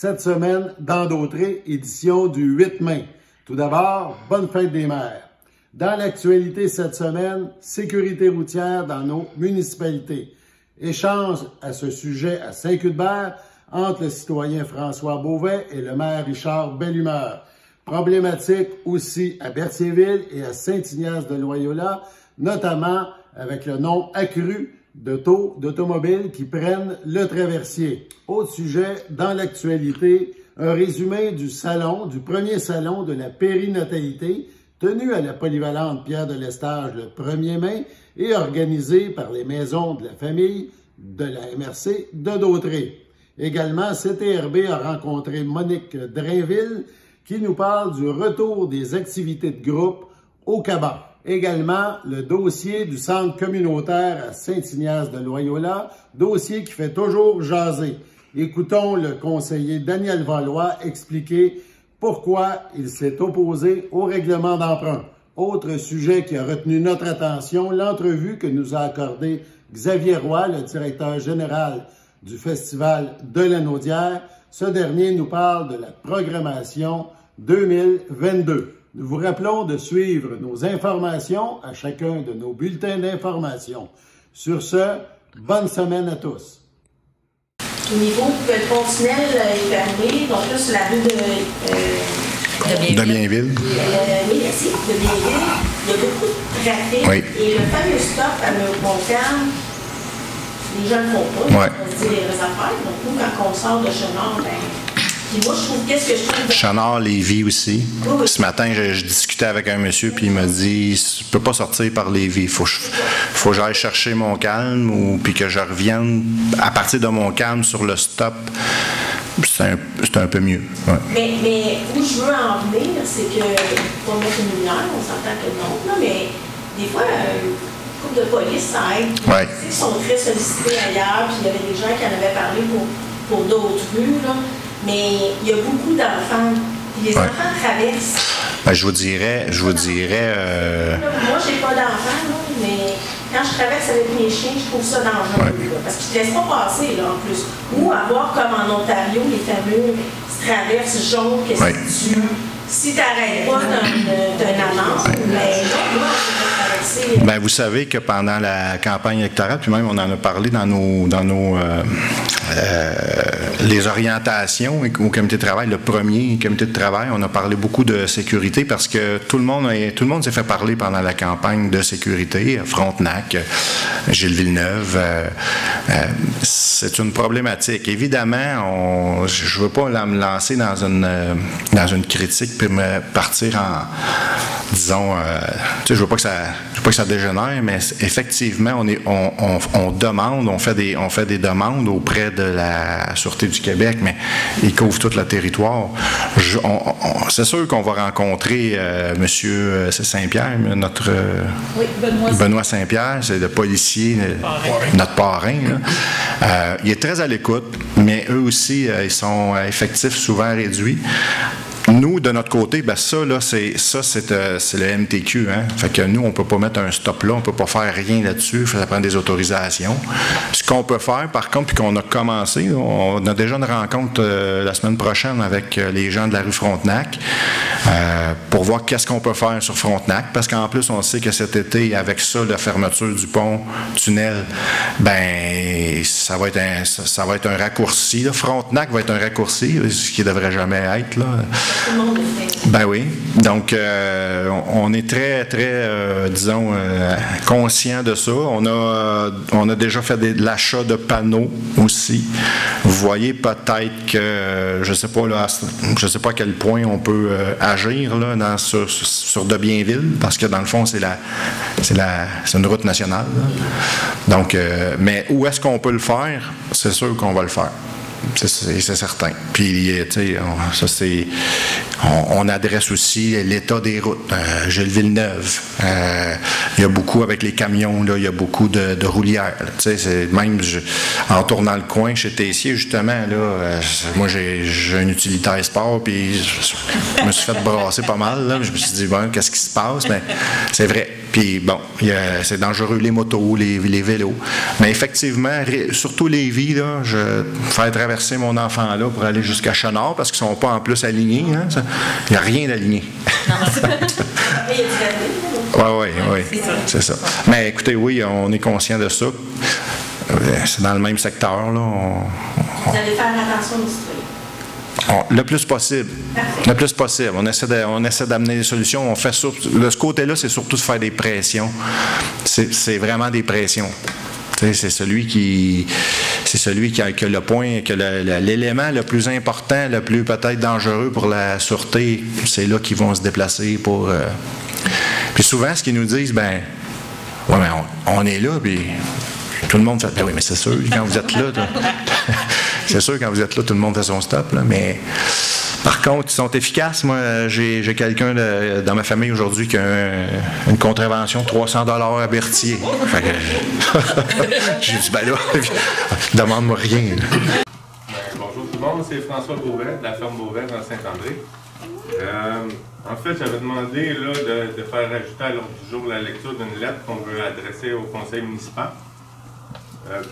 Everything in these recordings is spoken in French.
cette semaine dans Dautré, édition du 8 mai. Tout d'abord, bonne fête des mères. Dans l'actualité cette semaine, sécurité routière dans nos municipalités. Échange à ce sujet à Saint-Cuthbert entre le citoyen François Beauvais et le maire Richard Bellumeur. Problématique aussi à Berthierville et à Saint-Ignace-de-Loyola, notamment avec le nombre accru d'automobiles qui prennent le traversier. Autre sujet dans l'actualité, un résumé du premier salon de la périnatalité tenu à la polyvalente Pierre de Lestage le 1er mai et organisé par les maisons de la famille de la MRC de Dautré. Également, CTRB a rencontré Monique Drainville qui nous parle du retour des activités de groupe au Cabas. Également, le dossier du centre communautaire à Saint-Ignace-de-Loyola, dossier qui fait toujours jaser. Écoutons le conseiller Daniel Valois expliquer pourquoi il s'est opposé au règlement d'emprunt. Autre sujet qui a retenu notre attention, l'entrevue que nous a accordée Xavier Roy, le directeur général du Festival de la Naudière. Ce dernier nous parle de la programmation 2022. Nous vous rappelons de suivre nos informations à chacun de nos bulletins d'information. Sur ce, bonne semaine à tous. Au niveau du pont tunnel est fermé, donc là sur la rue de Bienville. Oui, merci, de Bienville. Il y a beaucoup de trafic. Oui. Et le fameux stop à Montcalm, les gens ne le font pas, ils vont se dire les vraies affaires. Donc nous, quand on sort de Chenard, puis moi, je trouve, qu'est-ce que je trouve... Chenard, Lévis aussi. Oui. Ce matin, je discutais avec un monsieur, puis il m'a dit « Je peux pas sortir par Lévis. Faut que j'aille chercher Montcalm ou puis que je revienne à partir de Montcalm sur le stop. » C'est un peu mieux. Ouais. Mais où je veux en venir, c'est que, pour mettre une lumière, on s'entend que non, là, mais des fois, une couple de police, ça aide. Ouais. Tu sais, ils sont très sollicités ailleurs, puis il y avait des gens qui en avaient parlé pour d'autres rues, là. Mais il y a beaucoup d'enfants. Les enfants traversent. Ben, je vous dirais. Là, moi, j'ai pas d'enfants, là, mais quand je traverse avec mes chiens, je trouve ça dangereux. Là, parce qu'ils ne te laissent pas passer, là, en plus. Ou avoir comme en Ontario, les fameux traverses jaunes, qu'est-ce que tu. Si tu n'arrêtes pas, tu as une amende. Mais non, moi, je vais traverser. Ben, vous savez que pendant la campagne électorale, puis même on en a parlé dans nos les orientations au comité de travail, le premier comité de travail, on a parlé beaucoup de sécurité parce que tout le monde s'est fait parler pendant la campagne de sécurité, Frontenac, Gilles Villeneuve. C'est une problématique. Évidemment, je ne veux pas me lancer dans une critique puis me partir en disons, je veux pas que ça dégénère, mais effectivement, on demande, on fait des demandes auprès de la Sûreté du Québec, mais ils couvrent tout le territoire. C'est sûr qu'on va rencontrer Monsieur Saint-Pierre, notre Benoît Saint-Pierre, c'est le policier, notre parrain. Il est très à l'écoute, mais eux aussi, ils sont effectifs souvent réduits. Nous, de notre côté, ben c'est le MTQ. Hein? Fait que nous, on ne peut pas mettre un stop là, on ne peut pas faire rien là-dessus, ça prend des autorisations. Ce qu'on peut faire, par contre, puis qu'on a commencé, on a déjà une rencontre la semaine prochaine avec les gens de la rue Frontenac pour voir qu'est-ce qu'on peut faire sur Frontenac, parce qu'en plus, on sait que cet été, avec ça, la fermeture du pont tunnel, ben ça va être un raccourci. Là. Frontenac va être un raccourci, ce qui ne devrait jamais être, là. Ben oui. Donc, on est très, très, disons, conscient de ça. On a déjà fait de l'achat de panneaux aussi. Vous voyez peut-être que, je sais pas à quel point on peut agir là, sur de Bienville, parce que dans le fond, c'est une route nationale. Là. Donc, mais où est-ce qu'on peut le faire? C'est sûr qu'on va le faire. C'est certain. Puis, tu sais, on adresse aussi l'état des routes. Gilles Villeneuve. Il y a beaucoup avec les camions, là, il y a beaucoup de roulières. Tu sais, même en tournant le coin chez Tessier, justement, là, moi, j'ai un utilitaire sport, puis je me suis fait brasser pas mal. Là, je me suis dit, bon, qu'est-ce qui se passe? Mais c'est vrai. Puis, bon, c'est dangereux, les motos, les vélos. Mais effectivement, surtout Lévis, là, faire traverser traverser mon enfant là pour aller jusqu'à Chenard parce qu'ils ne sont pas en plus alignés. Hein, il n'y a rien d'aligné. Oui, c'est ça. Mais écoutez, oui, on est conscient de ça. C'est dans le même secteur. Là. Vous allez faire attention aussi. Le plus possible. Parfait. Le plus possible. On essaie d'amener des solutions. On fait de ce côté-là, c'est surtout de faire des pressions. C'est vraiment des pressions. C'est celui qui a le point, que l'élément le plus important, le plus peut-être dangereux pour la sûreté, c'est là qu'ils vont se déplacer pour. Puis souvent, ce qu'ils nous disent, ben, ouais, mais on est là, puis tout le monde fait, ben oui, mais c'est sûr, quand vous êtes là, c'est sûr, quand vous êtes là, tout le monde fait son stop, là, mais. Par contre, ils sont efficaces. Moi, j'ai quelqu'un dans ma famille aujourd'hui qui a une contravention de 300 $ à Berthier. J'ai dit, ben là, demande-moi rien. Bonjour tout le monde, c'est François Beauvais de la ferme Beauvais dans Saint-André. En fait, j'avais demandé là, de faire ajouter à l'ordre du jour la lecture d'une lettre qu'on veut adresser au conseil municipal.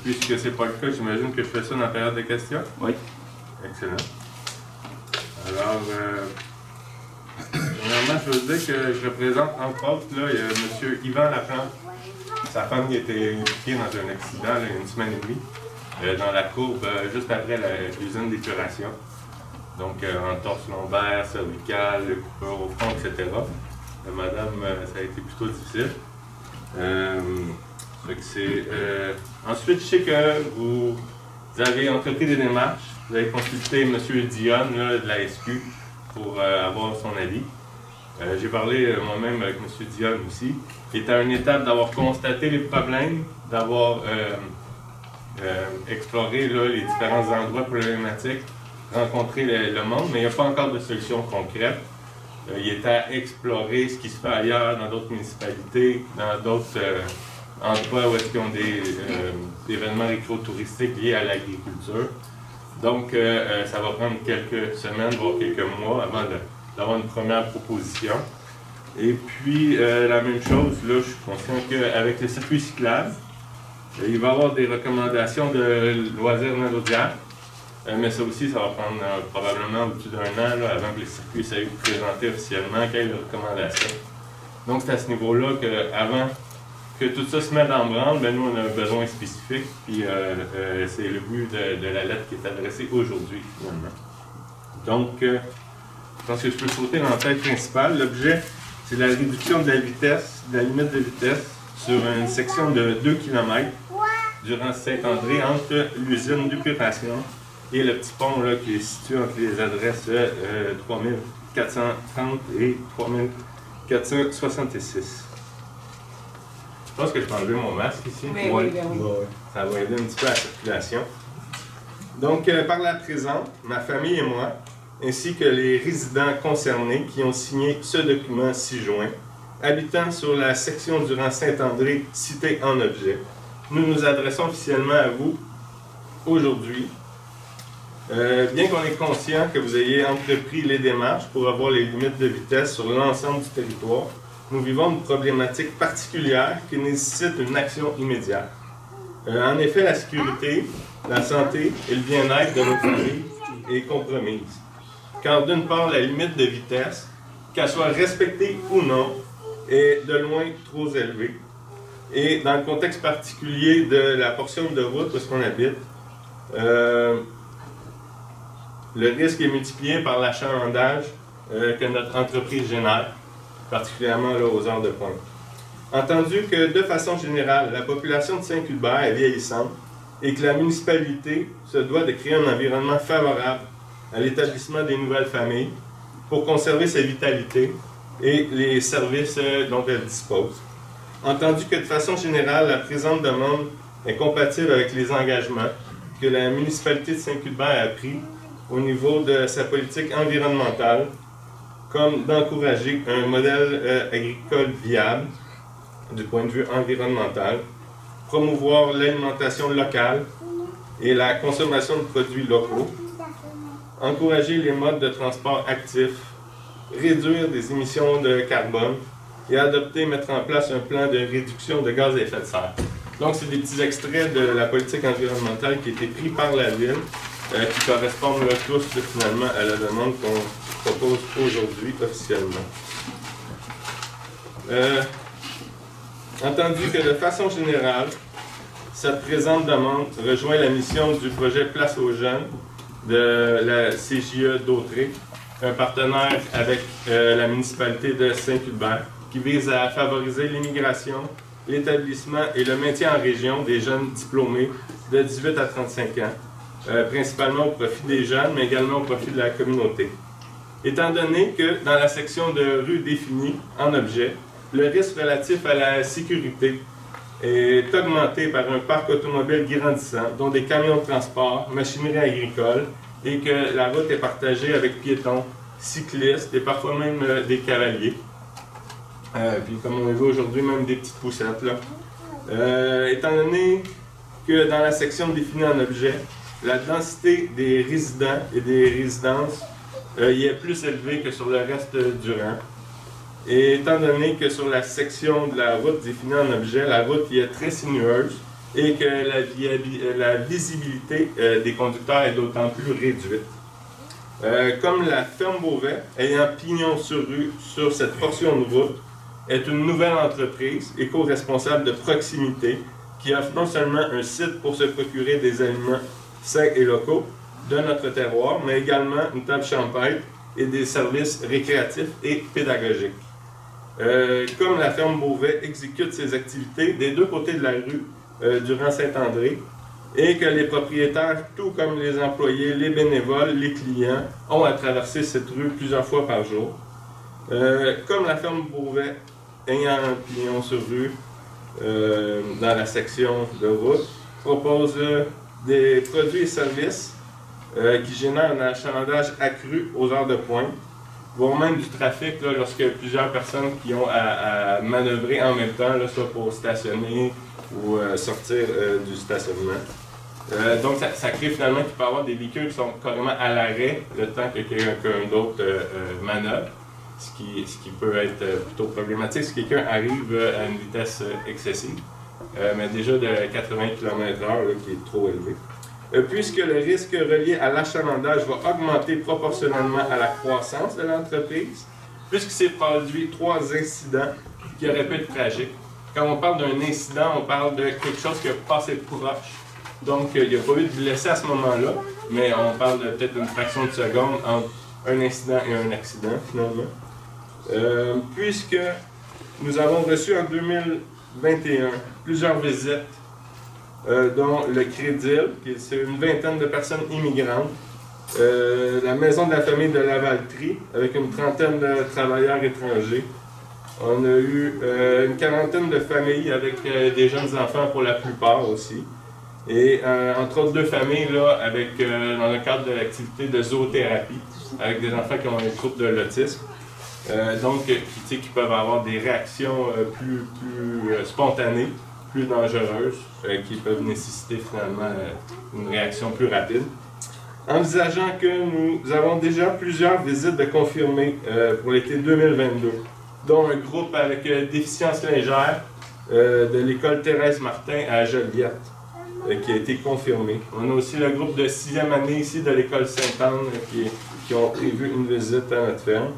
Puisque ce n'est pas le cas, j'imagine que je fais ça dans la période de questions. Oui. Excellent. Alors, premièrement, je veux dire que je représente, entre autres, là, il y a M. Yvan Laplante. Sa femme qui a été impliquée dans un accident là, il y a une semaine et demie, dans la courbe, juste après l'usine d'épuration. Donc, entorse lombaire, cervicale, coupure au front, etc. Madame, ça a été plutôt difficile. Ensuite, je sais que vous avez entrepris des démarches. Vous avez consulté M. Dionne là, de la SQ pour avoir son avis. J'ai parlé moi-même avec M. Dionne aussi. Il est à une étape d'avoir constaté les problèmes, d'avoir exploré là, les différents endroits problématiques, rencontré le monde, mais il n'y a pas encore de solution concrète. Il est à explorer ce qui se fait ailleurs, dans d'autres municipalités, dans d'autres endroits où est-ce qu'ils ont des événements éco-touristiques liés à l'agriculture. Donc, ça va prendre quelques semaines, voire quelques mois avant d'avoir une première proposition. Et puis, la même chose, là, je suis conscient qu'avec le circuit cyclable, il va y avoir des recommandations de loisirs Naudière. Mais ça aussi, ça va prendre probablement au-dessus d'un an là, avant que les circuits soient présentés officiellement, qu'il y ait des recommandations. Donc, c'est à ce niveau-là qu'avant que tout ça se mette en branle, ben, nous, on a un besoin spécifique, puis c'est le but de la lettre qui est adressée aujourd'hui, finalement. Donc, je pense que je peux sauter dans la tête principale. L'objet, c'est la réduction de la vitesse, de la limite de vitesse, sur une section de 2 km durant Saint-André, entre l'usine d'épuration et le petit pont là, qui est situé entre les adresses 3430 et 3466. Je pense que je peux enlever mon masque ici. Oui. Ça va aider un petit peu à la circulation. Donc, par la présente, ma famille et moi, ainsi que les résidents concernés qui ont signé ce document ci-joint, habitant sur la section du rang Saint-André citée en objet, nous nous adressons officiellement à vous aujourd'hui. Bien qu'on est conscient que vous ayez entrepris les démarches pour avoir les limites de vitesse sur l'ensemble du territoire, nous vivons une problématique particulière qui nécessite une action immédiate. En effet, la sécurité, la santé et le bien-être de nos familles est compromise. Car d'une part, la limite de vitesse, qu'elle soit respectée ou non, est de loin trop élevée. Et dans le contexte particulier de la portion de route où est-ce qu'on habite, le risque est multiplié par l'achalandage que notre entreprise génère, particulièrement là, aux heures de pointe. Entendu que, de façon générale, la population de Saint-Cuthbert est vieillissante et que la municipalité se doit de créer un environnement favorable à l'établissement des nouvelles familles pour conserver sa vitalité et les services dont elle dispose. Entendu que, de façon générale, la présente demande est compatible avec les engagements que la municipalité de Saint-Cuthbert a pris au niveau de sa politique environnementale, comme d'encourager un modèle agricole viable du point de vue environnemental, promouvoir l'alimentation locale et la consommation de produits locaux, encourager les modes de transport actifs, réduire des émissions de carbone et adopter, mettre en place un plan de réduction de gaz à effet de serre. Donc, c'est des petits extraits de la politique environnementale qui a été pris par la Ville qui correspondent là, tous finalement à la demande qu'on propose aujourd'hui officiellement. Entendu que de façon générale, cette présente demande rejoint la mission du projet Place aux jeunes de la CJE d'Autrey, un partenaire avec la municipalité de Saint-Hubert, qui vise à favoriser l'immigration, l'établissement et le maintien en région des jeunes diplômés de 18 à 35 ans, principalement au profit des jeunes, mais également au profit de la communauté. Étant donné que dans la section de rue définie en objet, le risque relatif à la sécurité est augmenté par un parc automobile grandissant, dont des camions de transport, machinerie agricole, et que la route est partagée avec piétons, cyclistes et parfois même des cavaliers. Puis comme on a vu aujourd'hui, même des petites poussettes. Là. Étant donné que dans la section définie en objet, la densité des résidents et des résidences y est plus élevée que sur le reste du rang. Et étant donné que sur la section de la route définie en objet, la route y est très sinueuse et que la visibilité des conducteurs est d'autant plus réduite. Comme la ferme Beauvais, ayant pignon sur rue sur cette portion de route, est une nouvelle entreprise éco-responsable de proximité qui offre non seulement un site pour se procurer des aliments sains et locaux de notre terroir, mais également une table champêtre et des services récréatifs et pédagogiques. Comme la ferme Beauvais exécute ses activités des deux côtés de la rue durant Saint-André, et que les propriétaires, tout comme les employés, les bénévoles, les clients, ont à traverser cette rue plusieurs fois par jour. Comme la ferme Beauvais, ayant un pignon sur rue dans la section de route, propose des produits et services qui génèrent un achalandage accru aux heures de pointe, voire même du trafic là, lorsque plusieurs personnes qui ont à manœuvrer en même temps, là, soit pour stationner ou sortir du stationnement. Donc ça crée finalement qu'il peut y avoir des véhicules qui sont carrément à l'arrêt le temps que quelqu'un d'autre manœuvre, ce qui peut être plutôt problématique si quelqu'un arrive à une vitesse excessive, mais déjà de 80 km/h qui est trop élevé. Puisque le risque relié à l'achalandage va augmenter proportionnellement à la croissance de l'entreprise, puisqu'il s'est produit 3 incidents qui auraient pu être tragiques. Quand on parle d'un incident, on parle de quelque chose qui a passé proche. Donc, il n'y a pas eu de blessés à ce moment-là, mais on parle de peut-être une fraction de seconde entre un incident et un accident, finalement. Puisque nous avons reçu en 2021 plusieurs visites, dont le Crédil, c'est une vingtaine de personnes immigrantes, la Maison de la famille de Lavaltrie, avec une trentaine de travailleurs étrangers. On a eu une quarantaine de familles avec des jeunes enfants pour la plupart aussi. Et entre autres 2 familles là, avec, dans le cadre de l'activité de zoothérapie, avec des enfants qui ont un trouble de l'autisme. Donc, qui peuvent avoir des réactions plus spontanées, plus dangereuses, qui peuvent nécessiter finalement une réaction plus rapide. Envisageant que nous avons déjà plusieurs visites de confirmées pour l'été 2022, dont un groupe avec déficience légère de l'école Thérèse Martin à Joliette, qui a été confirmé. On a aussi le groupe de 6e année ici de l'école Sainte-Anne qui ont prévu une visite à notre ferme.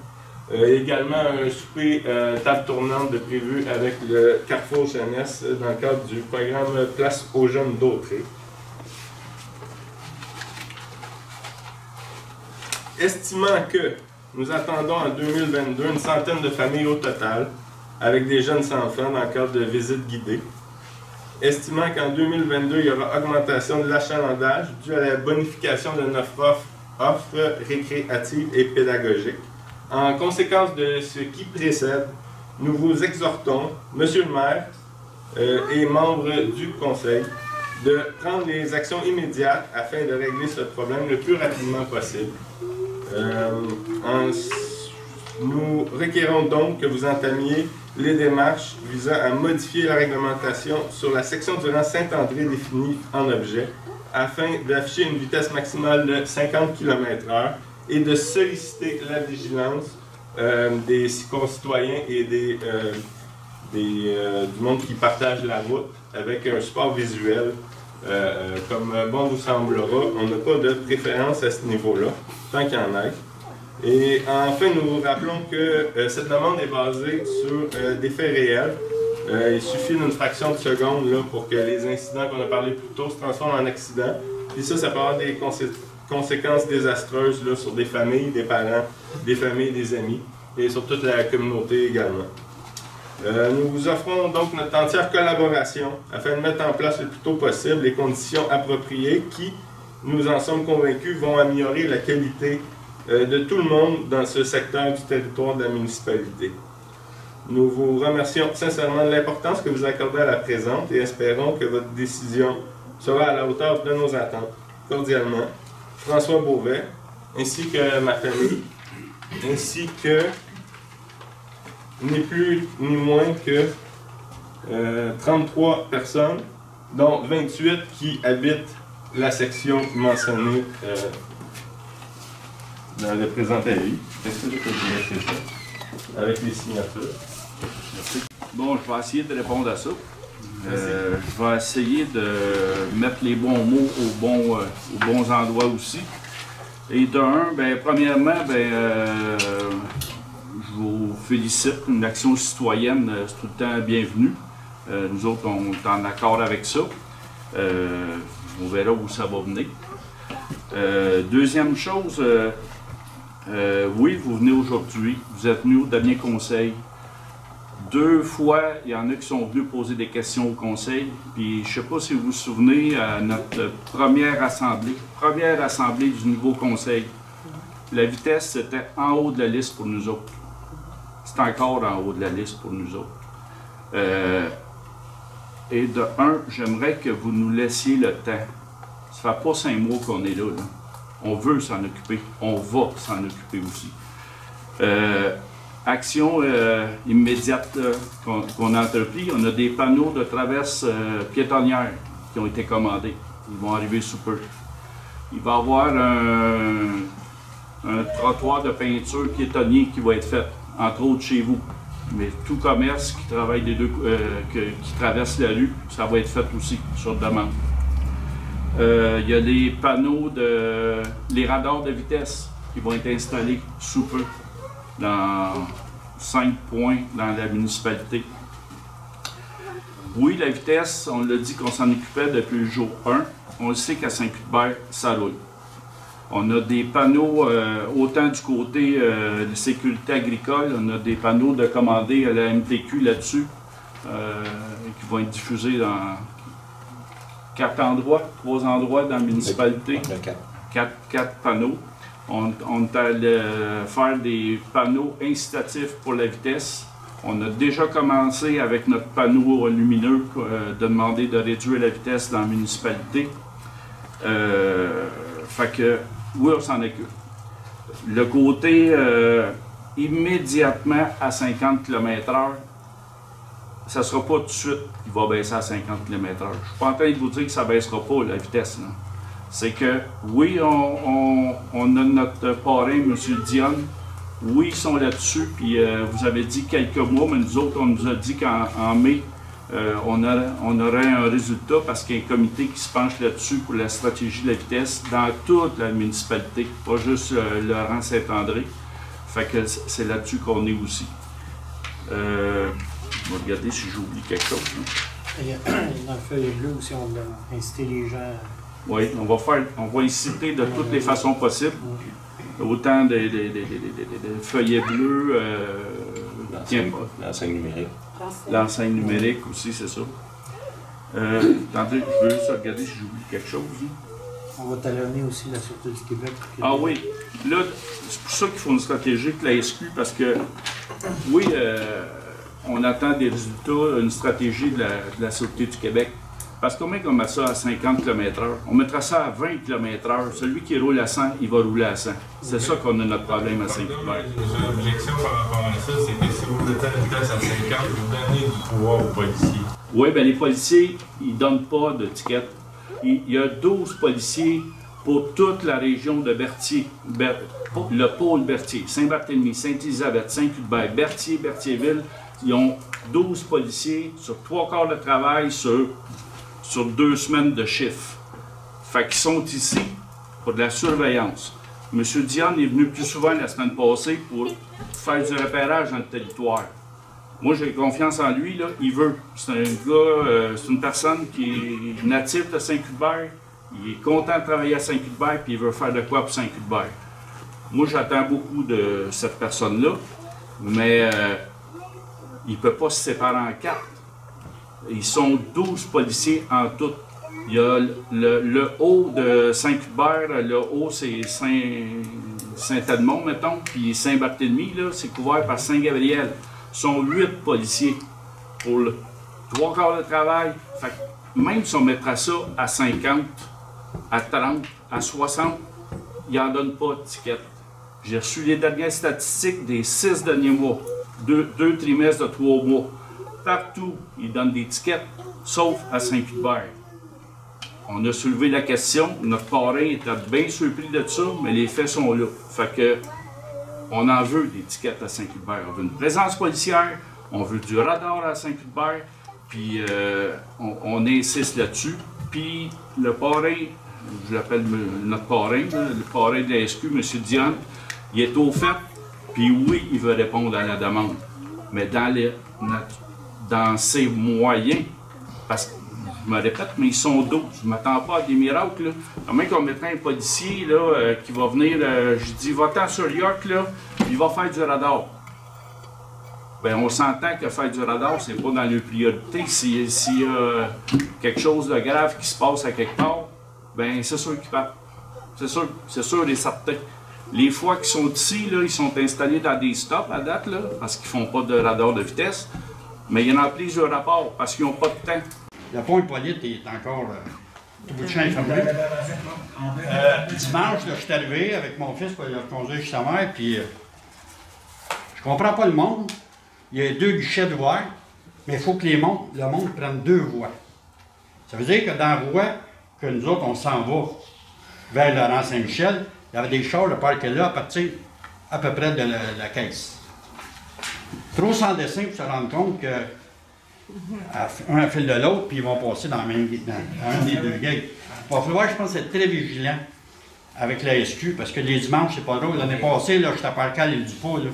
Également un souper table tournante de prévu avec le Carrefour Jeunesse dans le cadre du programme Place aux jeunes d'Autrey. Estimant que nous attendons en 2022 une centaine de familles au total, avec des jeunes enfants dans le cadre de visites guidées. Estimant qu'en 2022, il y aura augmentation de l'achalandage due à la bonification de notre offre récréative et pédagogique. En conséquence de ce qui précède, nous vous exhortons, Monsieur le maire et membres du Conseil, de prendre les actions immédiates afin de régler ce problème le plus rapidement possible. Nous requérons donc que vous entamiez les démarches visant à modifier la réglementation sur la section du rang Saint-André définie en objet afin d'afficher une vitesse maximale de 50 km/h et de solliciter la vigilance des concitoyens et du monde qui partage la route avec un support visuel Comme bon vous semblera, on n'a pas de préférence à ce niveau-là, tant qu'il y en ait. Et enfin, nous vous rappelons que cette demande est basée sur des faits réels. Il suffit d'une fraction de seconde là, pour que les incidents qu'on a parlé plus tôt se transforment en accidents. Et ça peut avoir des conséquences désastreuses là, sur des familles, des parents, des familles, des amis et sur toute la communauté également. Nous vous offrons donc notre entière collaboration afin de mettre en place le plus tôt possible les conditions appropriées qui, nous en sommes convaincus, vont améliorer la qualité de tout le monde dans ce secteur du territoire de la municipalité. Nous vous remercions sincèrement de l'importance que vous accordez à la présente et espérons que votre décision sera à la hauteur de nos attentes. Cordialement, François Beauvais, ainsi que ma famille, ainsi que ni plus ni moins que 33 personnes, dont 28 qui habitent la section mentionnée dans le présent avis. Est-ce que je peux vous laisser ça avec les signatures? Merci. Bon, je vais essayer de répondre à ça. Je vais essayer de mettre les bons mots aux bons endroits aussi. Et d'un, premièrement, je vous félicite. Une action citoyenne, c'est tout le temps bienvenu. Nous autres, on est en accord avec ça. On verra où ça va venir. Deuxième chose, oui, vous venez aujourd'hui. Vous êtes venus au dernier conseil. 2 fois, il y en a qui sont venus poser des questions au conseil. Puis, je ne sais pas si vous vous souvenez, à notre première assemblée du nouveau conseil, la vitesse, c'était en haut de la liste pour nous autres. C'est encore en haut de la liste pour nous autres. Et de un, j'aimerais que vous nous laissiez le temps. Ça fait pas 5 mois qu'on est là. On veut s'en occuper. On va s'en occuper aussi. Action immédiate qu'on a entrepris, on a des panneaux de traverse piétonnière qui ont été commandés. Ils vont arriver sous peu. Il va y avoir un trottoir de peinture piétonnier qui va être fait, entre autres chez vous. Mais tout commerce qui travaille qui traverse la rue, ça va être fait aussi sur demande. Il y a les panneaux les radars de vitesse qui vont être installés sous peu dans 5 points dans la municipalité. Oui, la vitesse, on l'a dit qu'on s'en occupait depuis le jour 1. On le sait qu'à Saint-Cuthbert, ça roule. On a des panneaux, autant du côté de sécurité agricole, on a des panneaux de commandés à la MTQ là-dessus, qui vont être diffusés dans 3 endroits dans la municipalité. 4 panneaux. On est allé faire des panneaux incitatifs pour la vitesse. On a déjà commencé avec notre panneau lumineux de demander de réduire la vitesse dans la municipalité. Fait que, oui, on s'en occupe. Le côté immédiatement à 50 km/h, ça ne sera pas tout de suite qu'il va baisser à 50 km/h. Je ne suis pas en train de vous dire que ça ne baissera pas la vitesse. C'est que, oui, on a notre parrain, M. Dionne. Oui, ils sont là-dessus. Puis vous avez dit quelques mois, mais nous autres, on nous a dit qu'en mai, on aurait un résultat parce qu'il y a un comité qui se penche là-dessus pour la stratégie de la vitesse dans toute la municipalité, pas juste Laurent-Saint-André. Fait que c'est là-dessus qu'on est aussi. Je vais regarder si j'oublie quelque chose. Dans le feuille bleu aussi, on va inciter les gens. Oui, on va inciter de toutes les façons possibles. Autant des feuillets bleus, l'enseigne numérique. L'enseigne numérique aussi, c'est ça. Attendez, je veux juste regarder si j'oublie quelque chose. On va talonner aussi la Sûreté du Québec. Ah oui, là, c'est pour ça qu'il faut une stratégie de la SQ, parce que, oui, on attend des résultats, une stratégie de la Sûreté du Québec. Parce qu'on met comme ça à 50 km/h. On mettra ça à 20 km/h. Celui qui roule à 100, il va rouler à 100. C'est ça qu'on a notre problème à Saint-Cuthbert. L'objection par rapport à ça, c'est que si vous mettez la vitesse à 50, vous donnez du pouvoir aux policiers. Oui, bien les policiers, ils ne donnent pas de ticket. Il y a 12 policiers pour toute la région de Berthier, le pôle Berthier, Saint-Barthélemy, Sainte-Élisabeth, Saint-Cuthbert, Berthier, Berthierville. Ils ont 12 policiers sur 3 quarts de travail sur sur 2 semaines de chiffre. Fait qu'ils sont ici pour de la surveillance. M. Diane est venu plus souvent la semaine passée pour faire du repérage dans le territoire. Moi, j'ai confiance en lui, là. Il veut. C'est un gars, c'est une personne qui est native de Saint-Cuthbert. Il est content de travailler à Saint-Cuthbert, puis il veut faire de quoi pour Saint-Cuthbert. Moi, j'attends beaucoup de cette personne-là, mais il ne peut pas se séparer en 4. Ils sont 12 policiers en tout. Il y a le haut de Saint-Cuthbert, le haut c'est Saint-Edmond, mettons, puis Saint-Barthélemy, là, c'est couvert par Saint-Gabriel. Ils sont 8 policiers pour le 3 quarts de travail. Fait que même si on mettrait ça à 50, à 30, à 60, ils n'en donnent pas de ticket. J'ai reçu les dernières statistiques des 6 derniers mois, 2 trimestres de 3 mois. Partout, ils donnent des tickets, sauf à Saint-Cuthbert. On a soulevé la question, notre parrain était bien surpris de ça, mais les faits sont là. Fait que, on en veut des tickets à Saint-Cuthbert. On veut une présence policière, on veut du radar à Saint-Cuthbert, puis on insiste là-dessus. Puis le parrain, je l'appelle notre parrain, le parrain de la SQ, M. Diane, il est au fait, puis oui, il veut répondre à la demande. Mais dans ses moyens, parce que je me répète, mais ils sont 12. Je ne m'attends pas à des miracles. Là. À moins qu'on mettrait un policier là, qui va venir, je dis, va-t'en sur York, là, il va faire du radar. Bien, on s'entend que faire du radar, c'est pas dans les priorités. S'il y a quelque chose de grave qui se passe à quelque part, bien, c'est sûr qu'ils partent. C'est sûr et certain. Les fois qu'ils sont ici, là, ils sont installés dans des stops à date, là, parce qu'ils ne font pas de radar de vitesse. Mais il y en a plusieurs rapports parce qu'ils n'ont pas de temps. Le pont Hippolyte est encore tout bout de champ fermé. Dimanche, là, je suis arrivé avec mon fils pour le conduire chez sa mère, puis je comprends pas le monde. Il y a 2 guichets ouverts, mais il faut que le monde prenne 2 voies. Ça veut dire que dans la voie que nous autres, on s'en va vers Laurent-Saint-Michel, il y avait des chars, le parc est là, à partir à peu près de la caisse. Trop sans dessin pour se rendre compte que un à fil de l'autre, puis ils vont passer dans un des 2 gates. Il va falloir, je pense, être très vigilant avec la SQ, parce que les dimanches, c'est pas drôle. L'année passée, là, j'étais parqué à l'île du Pau, là.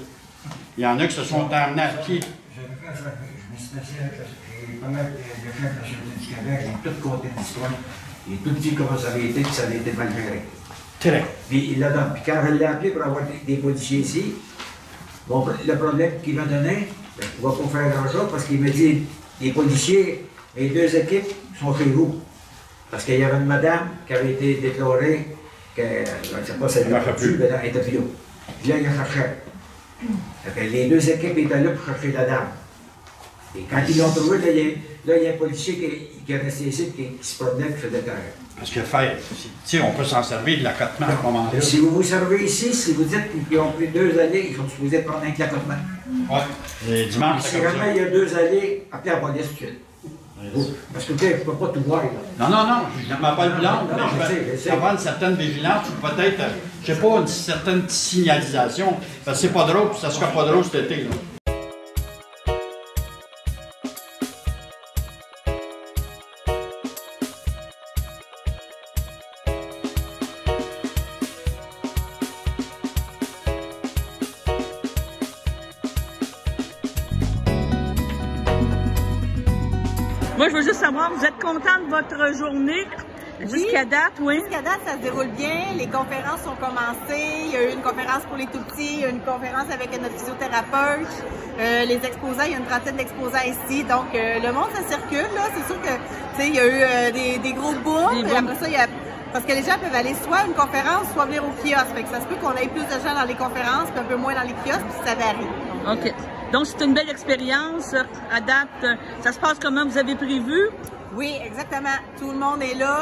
Il y en a qui se sont emmenés à pied. Je me suis passé avec pas mal de gens de la Chambre du Québec, ils ont tout compté l'histoire. Ils ont tout dit comment ça avait été, puis ça avait été mal géré. Très. Puis quand elle l'a appelé pour avoir des policiers ici, bon, le problème qu'il m'a donné, on ne va pas faire grand-chose parce qu'il m'a dit les policiers, les 2 équipes sont chez vous. Parce qu'il y avait une madame qui avait été déclarée que, je ne sais pas si elle n'était plus, mais elle était plus là. Puis là, il la cherchait. Les 2 équipes étaient là pour chercher la dame. Et quand ils l'ont trouvé, là, il y a un policier qui est resté ici, qui se promenait et faisait terre. Parce que faire, tu sais, on peut s'en servir de l'accotement à ce moment-là. Si vous vous servez ici, si vous dites qu'ils ont pris 2 allées, ils sont supposés prendre un accotement. Oui, les dimanches, si vraiment il y a 2 allées, appelez la police tout de suite. Parce que tu ne peux pas tout voir. Là. Non, je ne m'appelle blanc, mais je vais avoir une certaine vigilance ou peut-être, je ne sais pas, une certaine signalisation. Parce que c'est pas drôle, puis ça ne sera pas drôle cet été. Là. Moi, je veux juste savoir, vous êtes content de votre journée jusqu'à date, oui? Jusqu'à date, ça se déroule bien. Les conférences sont commencées. Il y a eu une conférence pour les tout-petits, il y a eu une conférence avec notre physiothérapeute. Les exposants, il y a une trentaine d'exposants ici. Donc, le monde, ça circule, là. C'est sûr que, tu sais, il y a eu des gros booms. Et après ça, il y a... Parce que les gens peuvent aller soit à une conférence, soit venir au kiosque. Fait que ça se peut qu'on ait plus de gens dans les conférences, puis un peu moins dans les kiosques, puis ça varie. OK. Donc, c'est une belle expérience. À date, ça se passe comment vous avez prévu? Oui, exactement. Tout le monde est là.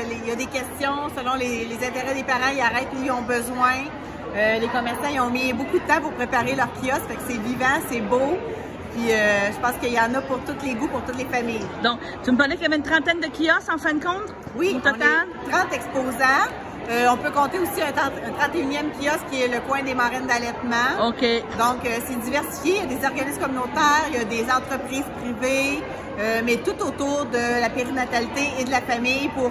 Il y a des questions selon les intérêts des parents. Ils arrêtent, ils ont besoin. Les commerçants, ils ont mis beaucoup de temps pour préparer leur kiosque. Fait que c'est vivant, c'est beau. Puis je pense qu'il y en a pour tous les goûts, pour toutes les familles. Donc, tu me parlais qu'il y avait une trentaine de kiosques en fin de compte? Oui, au total? on est 30 exposants. On peut compter aussi un 31e kiosque qui est le coin des marraines d'allaitement. OK. Donc, c'est diversifié. Il y a des organismes communautaires, il y a des entreprises privées, mais tout autour de la périnatalité et de la famille pour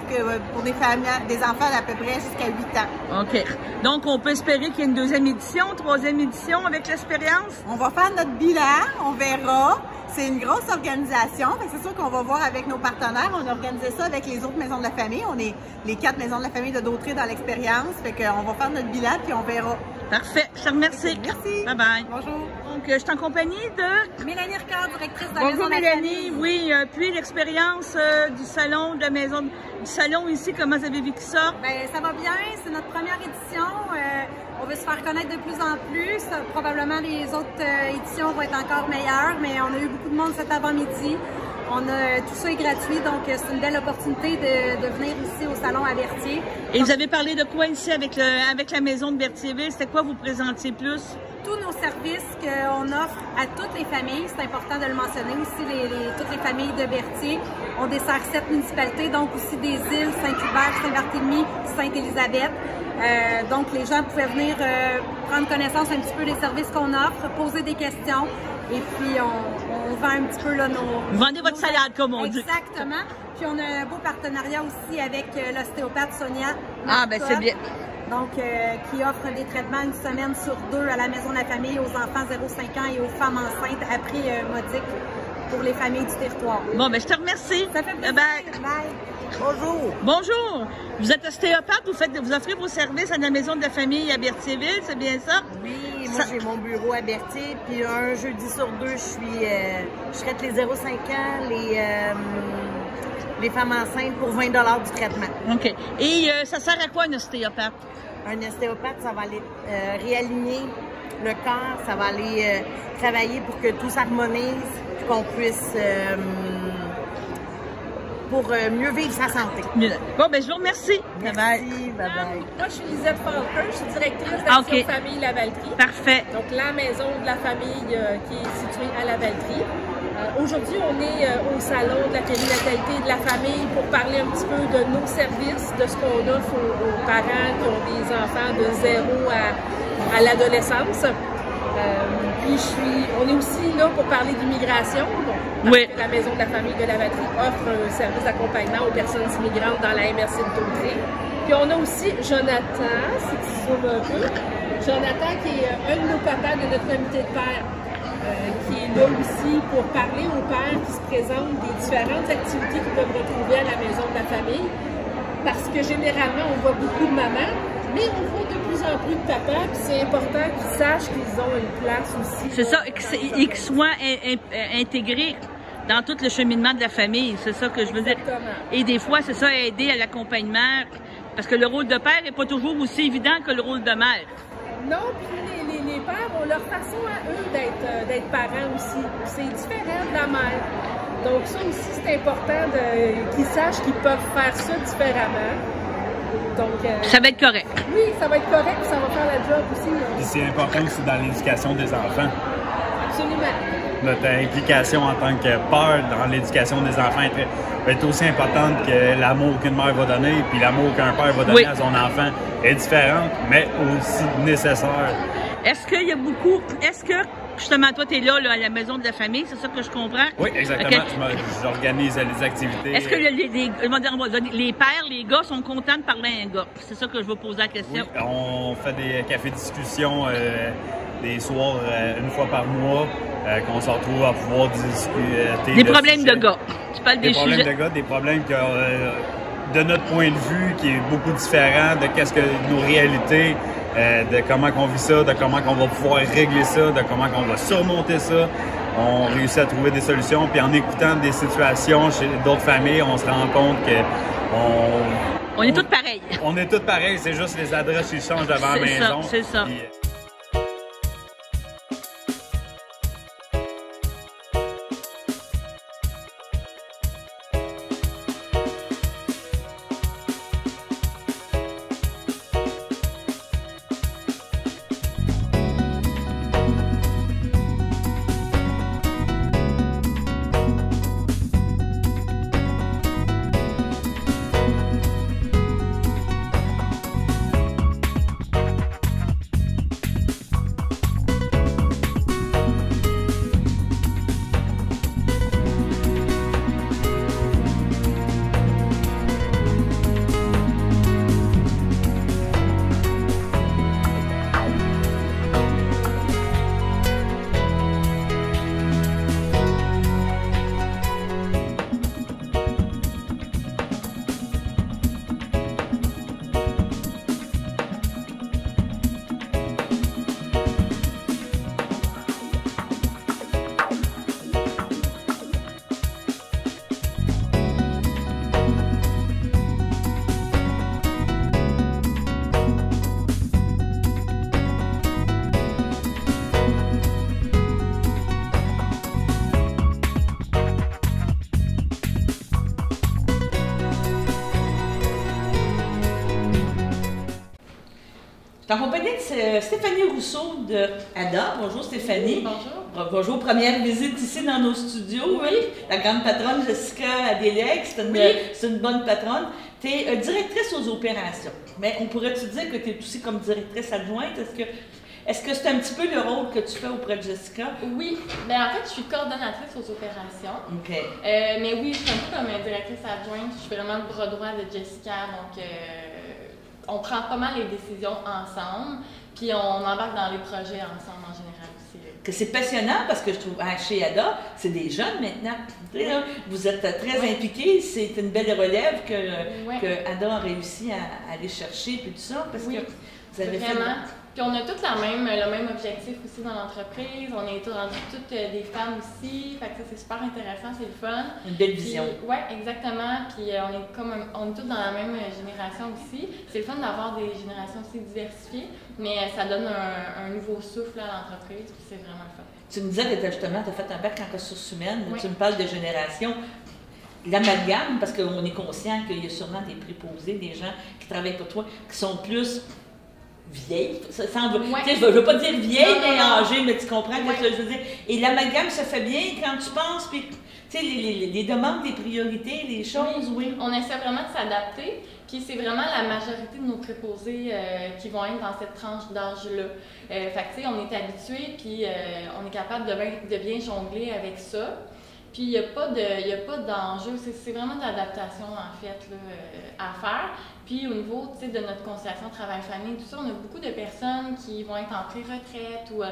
des familles, des enfants d'à peu près jusqu'à 8 ans. OK. Donc, on peut espérer qu'il y ait une deuxième édition, troisième édition avec l'expérience? On va faire notre bilan, on verra. C'est une grosse organisation, c'est sûr qu'on va voir avec nos partenaires. On a organisé ça avec les autres maisons de la famille. On est les 4 maisons de la famille de Dautré dans l'expérience. Fait qu'on va faire notre bilan puis on verra. Parfait, je te remercie. Merci. Bye bye. Bonjour. Donc, je suis en compagnie de... Mélanie Ricard, directrice de la Bonjour maison de la Mélanie, famille. oui, puis l'expérience du salon, de la maison, du salon ici, comment vous avez vécu ça? Bien, ça va bien, c'est notre première édition. On veut se faire connaître de plus en plus. Probablement les autres éditions vont être encore meilleures, mais on a eu beaucoup de monde cet avant-midi. Tout ça est gratuit, donc c'est une belle opportunité de venir ici au salon à Berthier. Et vous avez parlé de quoi ici avec la maison de Berthierville? C'était quoi vous présentiez plus? Tous nos services qu'on offre à toutes les familles, c'est important de le mentionner aussi, toutes les familles de Berthier. On dessert 7 municipalités, donc aussi des îles, Saint-Hubert, Saint-Barthélemy, Sainte-Élisabeth. Donc les gens pouvaient venir prendre connaissance un petit peu des services qu'on offre, poser des questions. Et puis, on vend un petit peu là, Vous vendez votre salade, comme on dit. Exactement. Puis, on a un beau partenariat aussi avec l'ostéopathe Sonia. Ah, ben c'est bien. Donc, qui offre des traitements une semaine sur 2 à la maison de la famille aux enfants 0-5 ans et aux femmes enceintes à prix modique pour les familles du territoire. Bon, ben je te remercie. Ça fait plaisir. Bye. Bonjour. Bonjour. Vous êtes ostéopathe, vous offrez vos services à la maison de la famille à Berthierville, c'est bien ça? Oui, moi j'ai mon bureau à Berthier, puis un jeudi sur 2, je traite les 0-5 ans, les femmes enceintes pour 20 $ du traitement. OK. Et ça sert à quoi un ostéopathe? Un ostéopathe, ça va aller réaligner le corps, ça va aller travailler pour que tout s'harmonise, qu'on puisse... pour mieux vivre sa santé. Bon, ben je vous remercie. Merci, bye-bye. Moi, je suis Lisette Falker, je suis directrice d'Action Famille Lavaltrie. Parfait. Donc, la maison de la famille qui est située à Lavaltrie. Aujourd'hui, on est au salon de la périnatalité et de la famille pour parler un petit peu de nos services, de ce qu'on offre aux parents qui ont des enfants de 0 à l'adolescence. Puis on est aussi là pour parler d'immigration, parce que la Maison de la famille de Lavaltrie offre un service d'accompagnement aux personnes immigrantes dans la MRC de Dautré. Puis on a aussi Jonathan, si tu zoomes un peu, Jonathan qui est un de nos papas de notre comité de pères, qui est là aussi pour parler aux pères qui se présentent des différentes activités qu'ils peuvent retrouver à la Maison de la famille, parce que généralement on voit beaucoup de mamans, mais on voit de plus en plus de papas, puis c'est important qu'ils sachent qu'ils ont une place aussi. C'est ça, et qu'ils soient intégrés dans tout le cheminement de la famille, c'est ça que je veux dire. Et des fois, c'est ça, aider à l'accompagnement, parce que le rôle de père n'est pas toujours aussi évident que le rôle de mère. Non, puis les pères ont leur façon à eux d'être parents aussi. C'est différent de la mère. Donc ça aussi, c'est important qu'ils sachent qu'ils peuvent faire ça différemment. Donc, ça va être correct. Oui, ça va être correct, ça va faire la job aussi. Et c'est important aussi dans l'éducation des enfants. Absolument. Notre implication en tant que père dans l'éducation des enfants va être aussi importante que l'amour qu'une mère va donner, puis l'amour qu'un père va donner à son enfant est différente, mais aussi nécessaire. Est-ce qu'il y a beaucoup... Est-ce que, justement, toi, tu es là, à la maison de la famille, c'est ça que je comprends? Oui, exactement. J'organise les activités. Est-ce que les pères, les gars, sont contents de parler à un gars? C'est ça que je veux poser la question. Oui, on fait des cafés-discussions des soirs une fois par mois, qu'on se retrouve à pouvoir discuter. Des problèmes de gars. Tu parles des problèmes de gars, des problèmes que, de notre point de vue, qui est beaucoup différent de qu'est-ce que nos réalités, de comment on vit ça, de comment on va pouvoir régler ça, de comment on va surmonter ça. On réussit à trouver des solutions, puis en écoutant des situations chez d'autres familles, on se rend compte que on est tous pareils. On est tous pareils, c'est juste les adresses qui changent devant la maison. C'est ça. Puis, Tu es en compagnie de Stéphanie Rousseau de ADA. Bonjour Stéphanie. Bonjour. Bonjour, première visite ici dans nos studios. Oui. La grande patronne Jessica Adélec, c'est une bonne patronne. Tu es directrice aux opérations, mais on pourrait-tu dire que tu es aussi comme directrice adjointe? Est-ce que c'est un petit peu le rôle que tu fais auprès de Jessica? Oui. Bien, en fait, je suis coordonnatrice aux opérations. OK. Mais oui, je suis un peu comme directrice adjointe. Je suis vraiment le bras droit de Jessica. Donc, on prend pas mal les décisions ensemble. Puis, on embarque dans les projets ensemble en général aussi. Que c'est passionnant parce que je trouve, chez ADA, c'est des jeunes maintenant. Là, vous êtes très impliqués. C'est une belle relève que ADA a réussi à aller chercher. Puis tout ça. Parce que vous avez vraiment. Puis on a tous le même objectif aussi dans l'entreprise. On est rendu toutes des femmes aussi. Fait que ça, c'est super intéressant, c'est le fun. Une belle vision. Oui, exactement. Puis on est tous dans la même génération aussi. C'est le fun d'avoir des générations aussi diversifiées, mais ça donne un nouveau souffle à l'entreprise. Puis c'est vraiment le fun. Tu me disais que tu as fait un bac en ressources humaines. Tu me parles de génération. L'amalgame, parce qu'on est conscient qu'il y a sûrement des préposés, des gens qui travaillent pour toi, qui sont plus vieille, je veux pas dire vieille, mais âgée, mais tu comprends ce que je veux dire. Et l'amalgame se fait bien quand tu penses, puis tu sais, les demandes, les priorités, les choses, On essaie vraiment de s'adapter, puis c'est vraiment la majorité de nos préposés qui vont être dans cette tranche d'âge-là. Fait que tu sais, on est habitué, puis on est capable de bien jongler avec ça. Puis il n'y a pas d'enjeu, c'est vraiment de l'adaptation en fait là, à faire. Puis au niveau de notre conciliation travail-famille, tout ça, on a beaucoup de personnes qui vont être en pré-retraite ou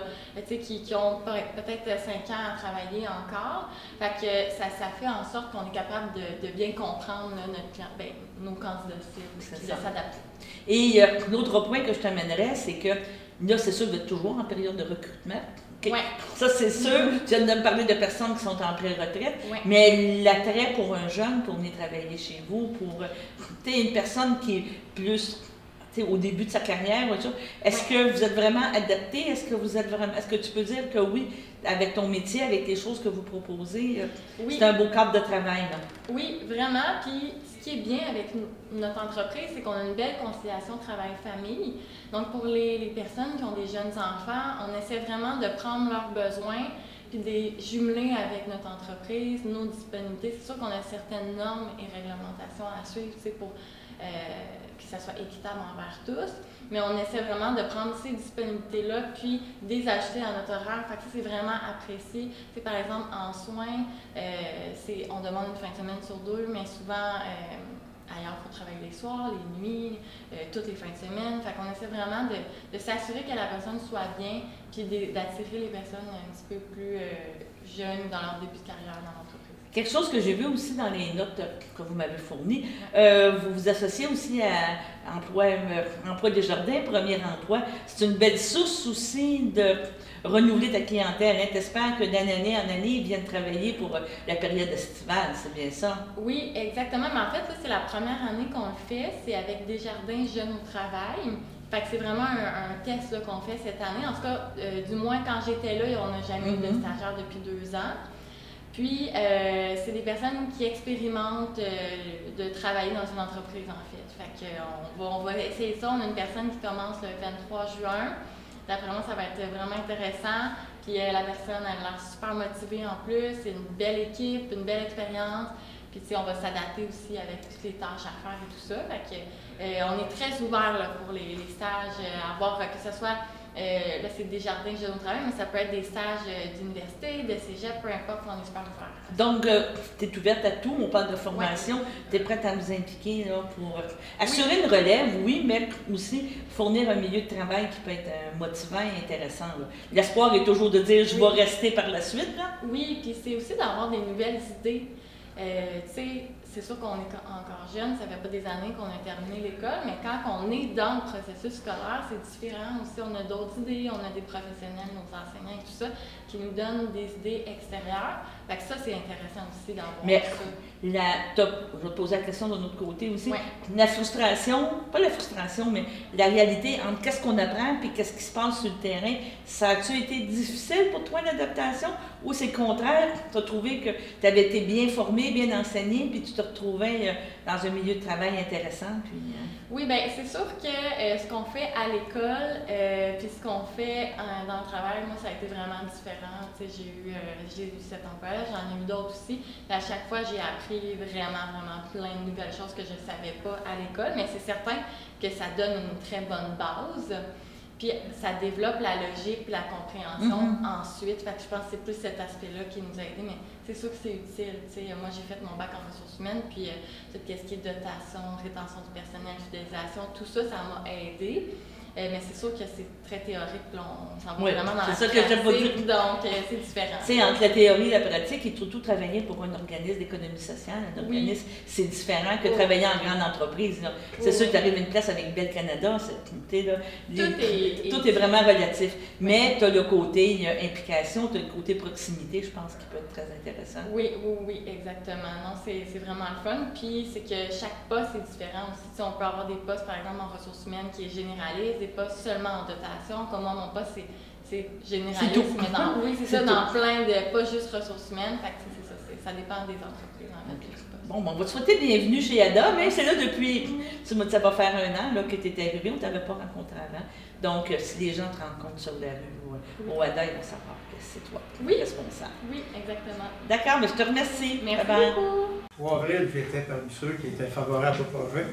qui ont peut-être 5 ans à travailler encore. Fait que ça fait en sorte qu'on est capable de bien comprendre là, nos candidats cibles, de s'adapter. Et l'autre point que je t'amènerais, c'est que là, c'est sûr que vous êtes toujours en période de recrutement. Okay. Ouais. Ça, c'est sûr. Tu viens de me parler de personnes qui sont en pré-retraite, mais l'attrait pour un jeune pour venir travailler chez vous, pour une personne qui est plus au début de sa carrière, est-ce que vous êtes vraiment adapté? Est-ce que tu peux dire que oui, avec ton métier, avec les choses que vous proposez, c'est un beau cadre de travail? Là? Oui, vraiment. Puis ce qui est bien avec notre entreprise, c'est qu'on a une belle conciliation travail-famille. Donc pour les personnes qui ont des jeunes enfants, on essaie vraiment de prendre leurs besoins puis de les jumeler avec notre entreprise, nos disponibilités. C'est sûr qu'on a certaines normes et réglementations à suivre pour que ça soit équitable envers tous, mais on essaie vraiment de prendre ces disponibilités-là puis de les ajouter à notre horaire. Fait que c'est vraiment apprécié. C'est par exemple en soins, on demande une fin de semaine sur 2, mais souvent ailleurs, il faut travailler les soirs, les nuits, toutes les fins de semaine. Fait qu'on essaie vraiment de s'assurer que la personne soit bien puis d'attirer les personnes un petit peu plus jeunes dans leur début de carrière dans l'entreprise. Quelque chose que j'ai vu aussi dans les notes que vous m'avez fournies, vous vous associez aussi à Emploi Desjardins, Premier Emploi. C'est une belle source aussi de renouveler ta clientèle. Tu espères que d'année en année, ils viennent travailler pour la période estivale, c'est bien ça? Oui, exactement. Mais en fait, c'est la première année qu'on le fait. C'est avec Desjardins Jeunes au travail. Fait que c'est vraiment un test qu'on fait cette année. En tout cas, du moins quand j'étais là, on n'a jamais eu de stagiaire depuis 2 ans. Puis, c'est des personnes qui expérimentent de travailler dans une entreprise, en fait. Fait qu'on va essayer ça. On a une personne qui commence le 23 juin. D'après moi, ça va être vraiment intéressant. Puis, la personne, elle a l'air super motivée en plus. C'est une belle équipe, une belle expérience. Puis, on va s'adapter aussi avec toutes les tâches à faire et tout ça. Fait que, on est très ouvert pour les stages, à voir que ce soit... là, c'est Desjardins Jeunes au travail, mais ça peut être des stages d'université, de cégep, peu importe, on est super ouvert. Donc, tu es ouverte à tout, on parle de formation, tu es prête à nous impliquer là, pour assurer une relève, oui, mais aussi fournir un milieu de travail qui peut être motivant et intéressant. L'espoir est toujours de dire « je vais rester par la suite ». Oui, puis c'est aussi d'avoir des nouvelles idées. Tu sais, c'est sûr qu'on est encore jeune, ça fait pas des années qu'on a terminé l'école, mais quand on est dans le processus scolaire, c'est différent aussi. On a d'autres idées, on a des professionnels, nos enseignants et tout ça, qui nous donnent des idées extérieures. Fait que ça, c'est intéressant aussi d'avoir ça. je vais te poser la question d'un autre côté aussi, la frustration, pas la frustration, mais la réalité entre qu'est-ce qu'on apprend et qu'est-ce qui se passe sur le terrain, ça a-tu été difficile pour toi l'adaptation ou c'est le contraire, tu as trouvé que tu avais été bien formé, bien enseigné, puis tu te retrouvais dans un milieu de travail intéressant? Puis, Oui, bien c'est sûr que ce qu'on fait à l'école, puis ce qu'on fait dans le travail, moi ça a été vraiment différent. J'ai eu cet employeur, j'en ai eu d'autres aussi. Et à chaque fois, j'ai appris vraiment plein de nouvelles choses que je ne savais pas à l'école, mais c'est certain que ça donne une très bonne base. Puis ça développe la logique et la compréhension ensuite. Fait que je pense que c'est plus cet aspect-là qui nous a aidés, mais c'est sûr que c'est utile. Moi, j'ai fait mon bac en ressources humaines, puis tout ce qui est dotation, rétention du personnel, fidélisation, tout ça, ça m'a aidé. Mais c'est sûr que c'est très théorique, là, on s'en va vraiment dans la pratique, donc c'est différent. Tu sais, entre la théorie et la pratique, et surtout travailler pour un organisme d'économie sociale, un organisme, c'est différent que travailler en grande entreprise. C'est sûr que tu arrives à une place avec Bell Canada, tout est vraiment relatif. Mais tu as le côté implication, tu as le côté proximité, je pense, qui peut être très intéressant. Oui, exactement. Non, c'est vraiment le fun. Puis c'est que chaque poste est différent aussi. T'sais, on peut avoir des postes, par exemple, en ressources humaines qui est généraliste, des postes seulement en dotation. Comme moi, mon poste, c'est généraliste, mais dans plein de, pas juste ressources humaines. Fait que c'est ça, ça dépend des entreprises en fait. Bon, on va te souhaiter bienvenue chez ADA, mais c'est là depuis, ça va faire 1 an là, que tu étais arrivé, on ne t'avait pas rencontré avant. Donc, si les gens te rencontrent sur la rue ou au ADA, ils vont savoir que c'est toi le responsable. Oui, exactement. D'accord, mais je te remercie. Merci beaucoup. Au avril, j'étais parmi ceux qui étaient favorables au projet.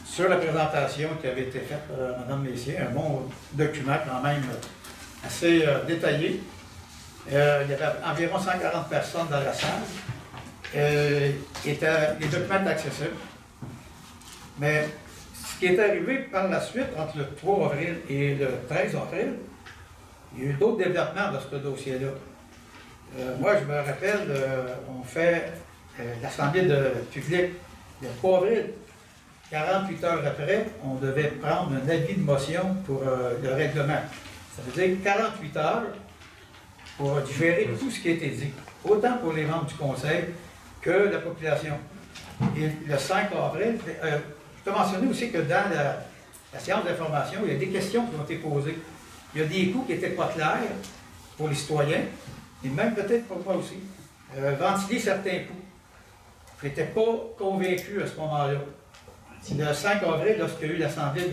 Sur la présentation qui avait été faite par Mme Messier, un bon document quand même assez détaillé. Il y avait environ 140 personnes dans la salle. Les documents étaient accessibles. Mais ce qui est arrivé par la suite, entre le 3 avril et le 13 avril, il y a eu d'autres développements dans ce dossier-là. Moi, je me rappelle, on fait l'Assemblée publique le 3 avril. 48 heures après, on devait prendre un avis de motion pour le règlement. Ça veut dire 48 heures pour digérer tout ce qui a été dit, autant pour les membres du Conseil que la population. Et le 5 avril, je peux mentionner aussi que dans la séance d'information, il y a des questions qui ont été posées. Il y a des coûts qui n'étaient pas clairs pour les citoyens, et même peut-être pour moi aussi. Ventiler certains coûts. Je n'étais pas convaincu à ce moment-là. Le 5 avril, lorsqu'il y a eu l'Assemblée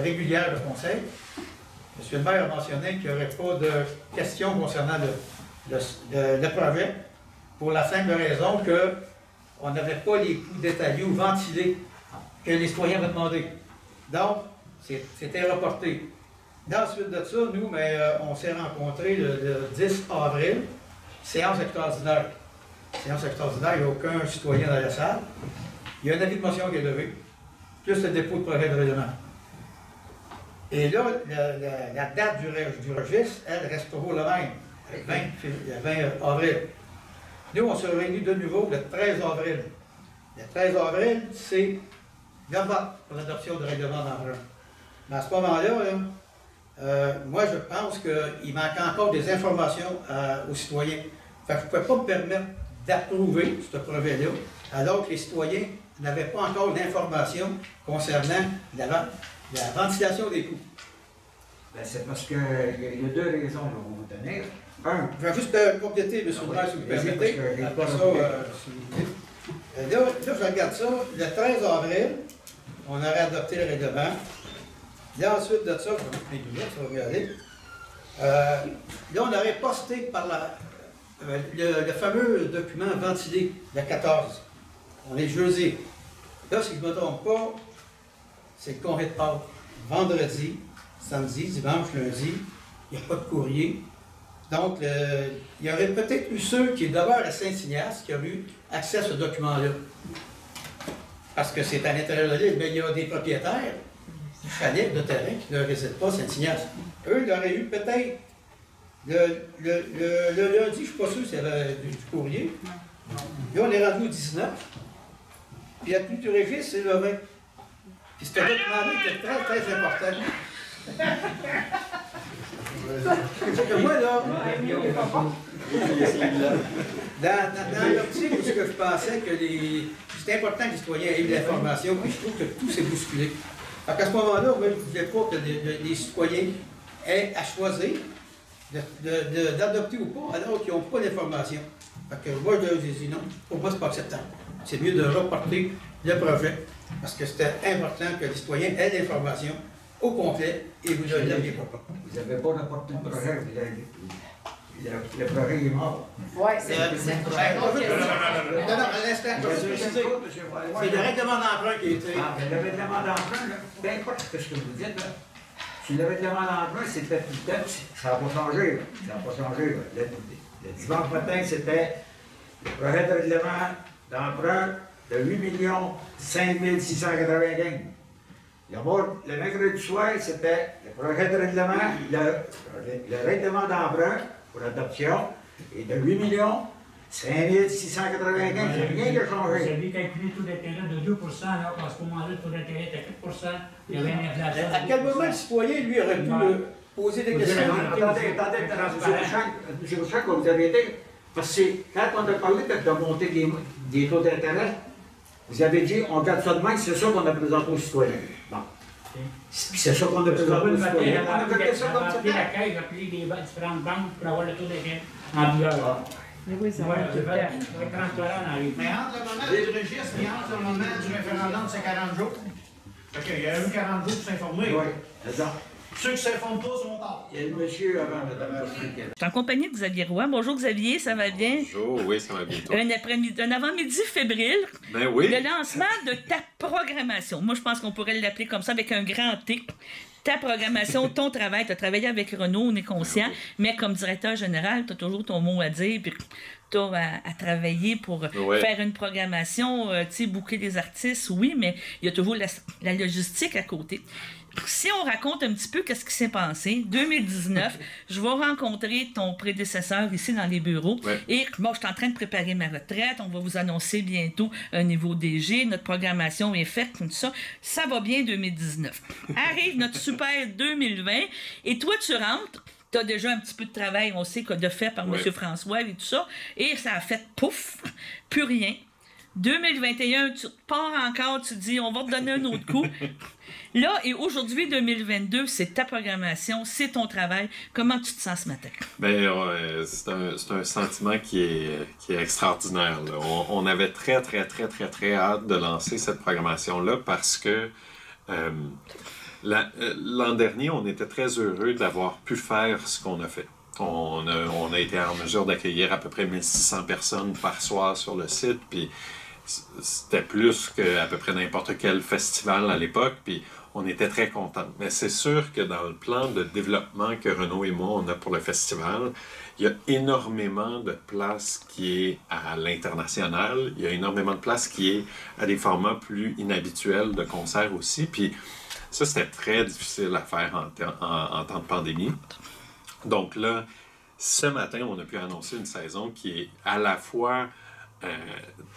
régulière du Conseil, M. le maire a mentionné qu'il n'y aurait pas de questions concernant le projet, pour la simple raison qu'on n'avait pas les coûts détaillés ou ventilés que les citoyens avaient demandé. Donc, c'était reporté. Ensuite de ça, nous, on s'est rencontrés le 10 avril, séance extraordinaire. Séance extraordinaire, il n'y a aucun citoyen dans la salle. Il y a un avis de motion qui est levé, plus le dépôt de projet de règlement. Et là, la date du registre, elle reste toujours le même, le 20 avril. Nous, on se réunit de nouveau le 13 avril. Le 13 avril, c'est le vote pour l'adoption du règlement d'emprunt. Mais à ce moment-là, moi, je pense qu'il manque encore des informations aux citoyens. Fait que je ne pouvais pas me permettre d'approuver ce projet-là, alors que les citoyens n'avaient pas encore d'informations concernant la ventilation des coûts. Ben, c'est parce qu'il y a 2 raisons qu'on va vous donner. Je vais juste compléter, M. le maire, si vous permettez. Après ça, là, je regarde ça. Le 13 avril, on aurait adopté le règlement. Là, ensuite de ça, je vais mettre mes lunettes, ça va mieux aller. Là, on aurait posté par le fameux document ventilé, le 14. On est jeudi. Là, si je ne me trompe pas, c'est le congé de Pâques. Vendredi, samedi, dimanche, lundi, il n'y a pas de courrier. Donc, il y aurait peut-être eu ceux qui demeurent à Saint-Ignace qui auraient eu accès à ce document-là. Parce que c'est à l'intérieur de l'île, mais il y a des propriétaires du chalet de terrain qui ne résident pas à Saint-Ignace. Eux, ils auraient eu peut-être le lundi, je ne suis pas sûr s'il y avait du courrier. Là, on est rendu au 19. Puis la tenue du registre, c'est le 20. Puis ce document-là était très, très important. C'est que moi, là, Dans l'optique où je pensais que c'était important que les citoyens aient de l'information, puis je trouve que tout s'est bousculé. À ce moment-là, je ne voulais pas que les citoyens aient à choisir d'adopter ou pas, alors qu'ils n'ont pas d'information. Moi, je leur ai dit non, pour moi, ce n'est pas acceptable. C'est mieux de reporter le projet, parce que c'était important que les citoyens aient l'information au complet, et vous ne l'aviez pas. Vous n'avez pas reporté le projet, le projet est mort. Oui, c'est Non, à l'instant, c'est le règlement d'emprunt qui était. Ah, le règlement d'emprunt, peu importe ce que vous dites, là. Si le règlement d'emprunt, c'était tout le temps, ça n'a pas changé. Ça n'a pas changé. Le dimanche matin, c'était le projet de règlement d'emprunt de 8 5 695. Le mercredi soir, c'était le projet de règlement, le règlement d'emprunt pour l'adoption est de 8 5 695. C'est rien qui a changé. Vous avez calculé le taux d'intérêt de 2 alors qu'à ce moment-là, le taux d'intérêt était 4 il y avait une inflation. À quel moment le citoyen, lui, aurait pu poser des questions? Attendez, M. Bouchard, vous avez été. Parce que quand on a parlé de monter des taux d'intérêt, vous avez dit, on garde ça de main, c'est ça qu'on a présenté aux citoyens. Bon. C'est ça qu'on a présenté aux citoyens. On a fait ça comme ça. On a appelé la caisse, on a appelé les différentes banques pour avoir le taux d'intérêt en vigueur. Mais oui, ça va être transparent dans les... Mais entre le moment du registre et entre le moment du référendum, c'est 40 jours. Fait qu'il y a eu 40 jours pour s'informer. Oui, c'est ça. Ceux qui ne s'informent pas sont morts. Il y a le monsieur avant, madame. Je suis en compagnie de Xavier Roy. Bonjour Xavier, ça va bien? Bonjour, oui, ça va bien. Un avant-midi fébrile. Ben oui. Le lancement de ta programmation. Moi, je pense qu'on pourrait l'appeler comme ça avec un grand T. Ta programmation, ton travail. Tu as travaillé avec Renaud, on est conscient, mais comme directeur général, tu as toujours ton mot à dire, puis tu as à travailler pour faire une programmation, tu sais, booker des artistes, oui, mais il y a toujours la logistique à côté. Si on raconte un petit peu qu'est-ce qui s'est passé, 2019, je vais rencontrer ton prédécesseur ici dans les bureaux. Et moi, je suis en train de préparer ma retraite. On va vous annoncer bientôt un niveau DG. Notre programmation est faite, tout ça. Ça va bien 2019. Arrive notre super 2020 et toi, tu rentres. Tu as déjà un petit peu de travail, on sait, de fait par M. François et tout ça. Et ça a fait pouf, plus rien. 2021, tu pars encore, tu dis, on va te donner un autre coup. Là, et aujourd'hui, 2022, c'est ta programmation, c'est ton travail. Comment tu te sens ce matin? Bien, c'est un sentiment qui est extraordinaire. Là. On avait très hâte de lancer cette programmation-là parce que l'an dernier, on était très heureux d'avoir pu faire ce qu'on a fait. On a été en mesure d'accueillir à peu près 1600 personnes par soir sur le site, puis c'était plus qu'à peu près n'importe quel festival à l'époque, puis on était très contents. Mais c'est sûr que dans le plan de développement que Renaud et moi, on a pour le festival, il y a énormément de place qui est à l'international, il y a énormément de place qui est à des formats plus inhabituels de concerts aussi, puis ça, c'était très difficile à faire en temps de pandémie. Donc là, ce matin, on a pu annoncer une saison qui est à la fois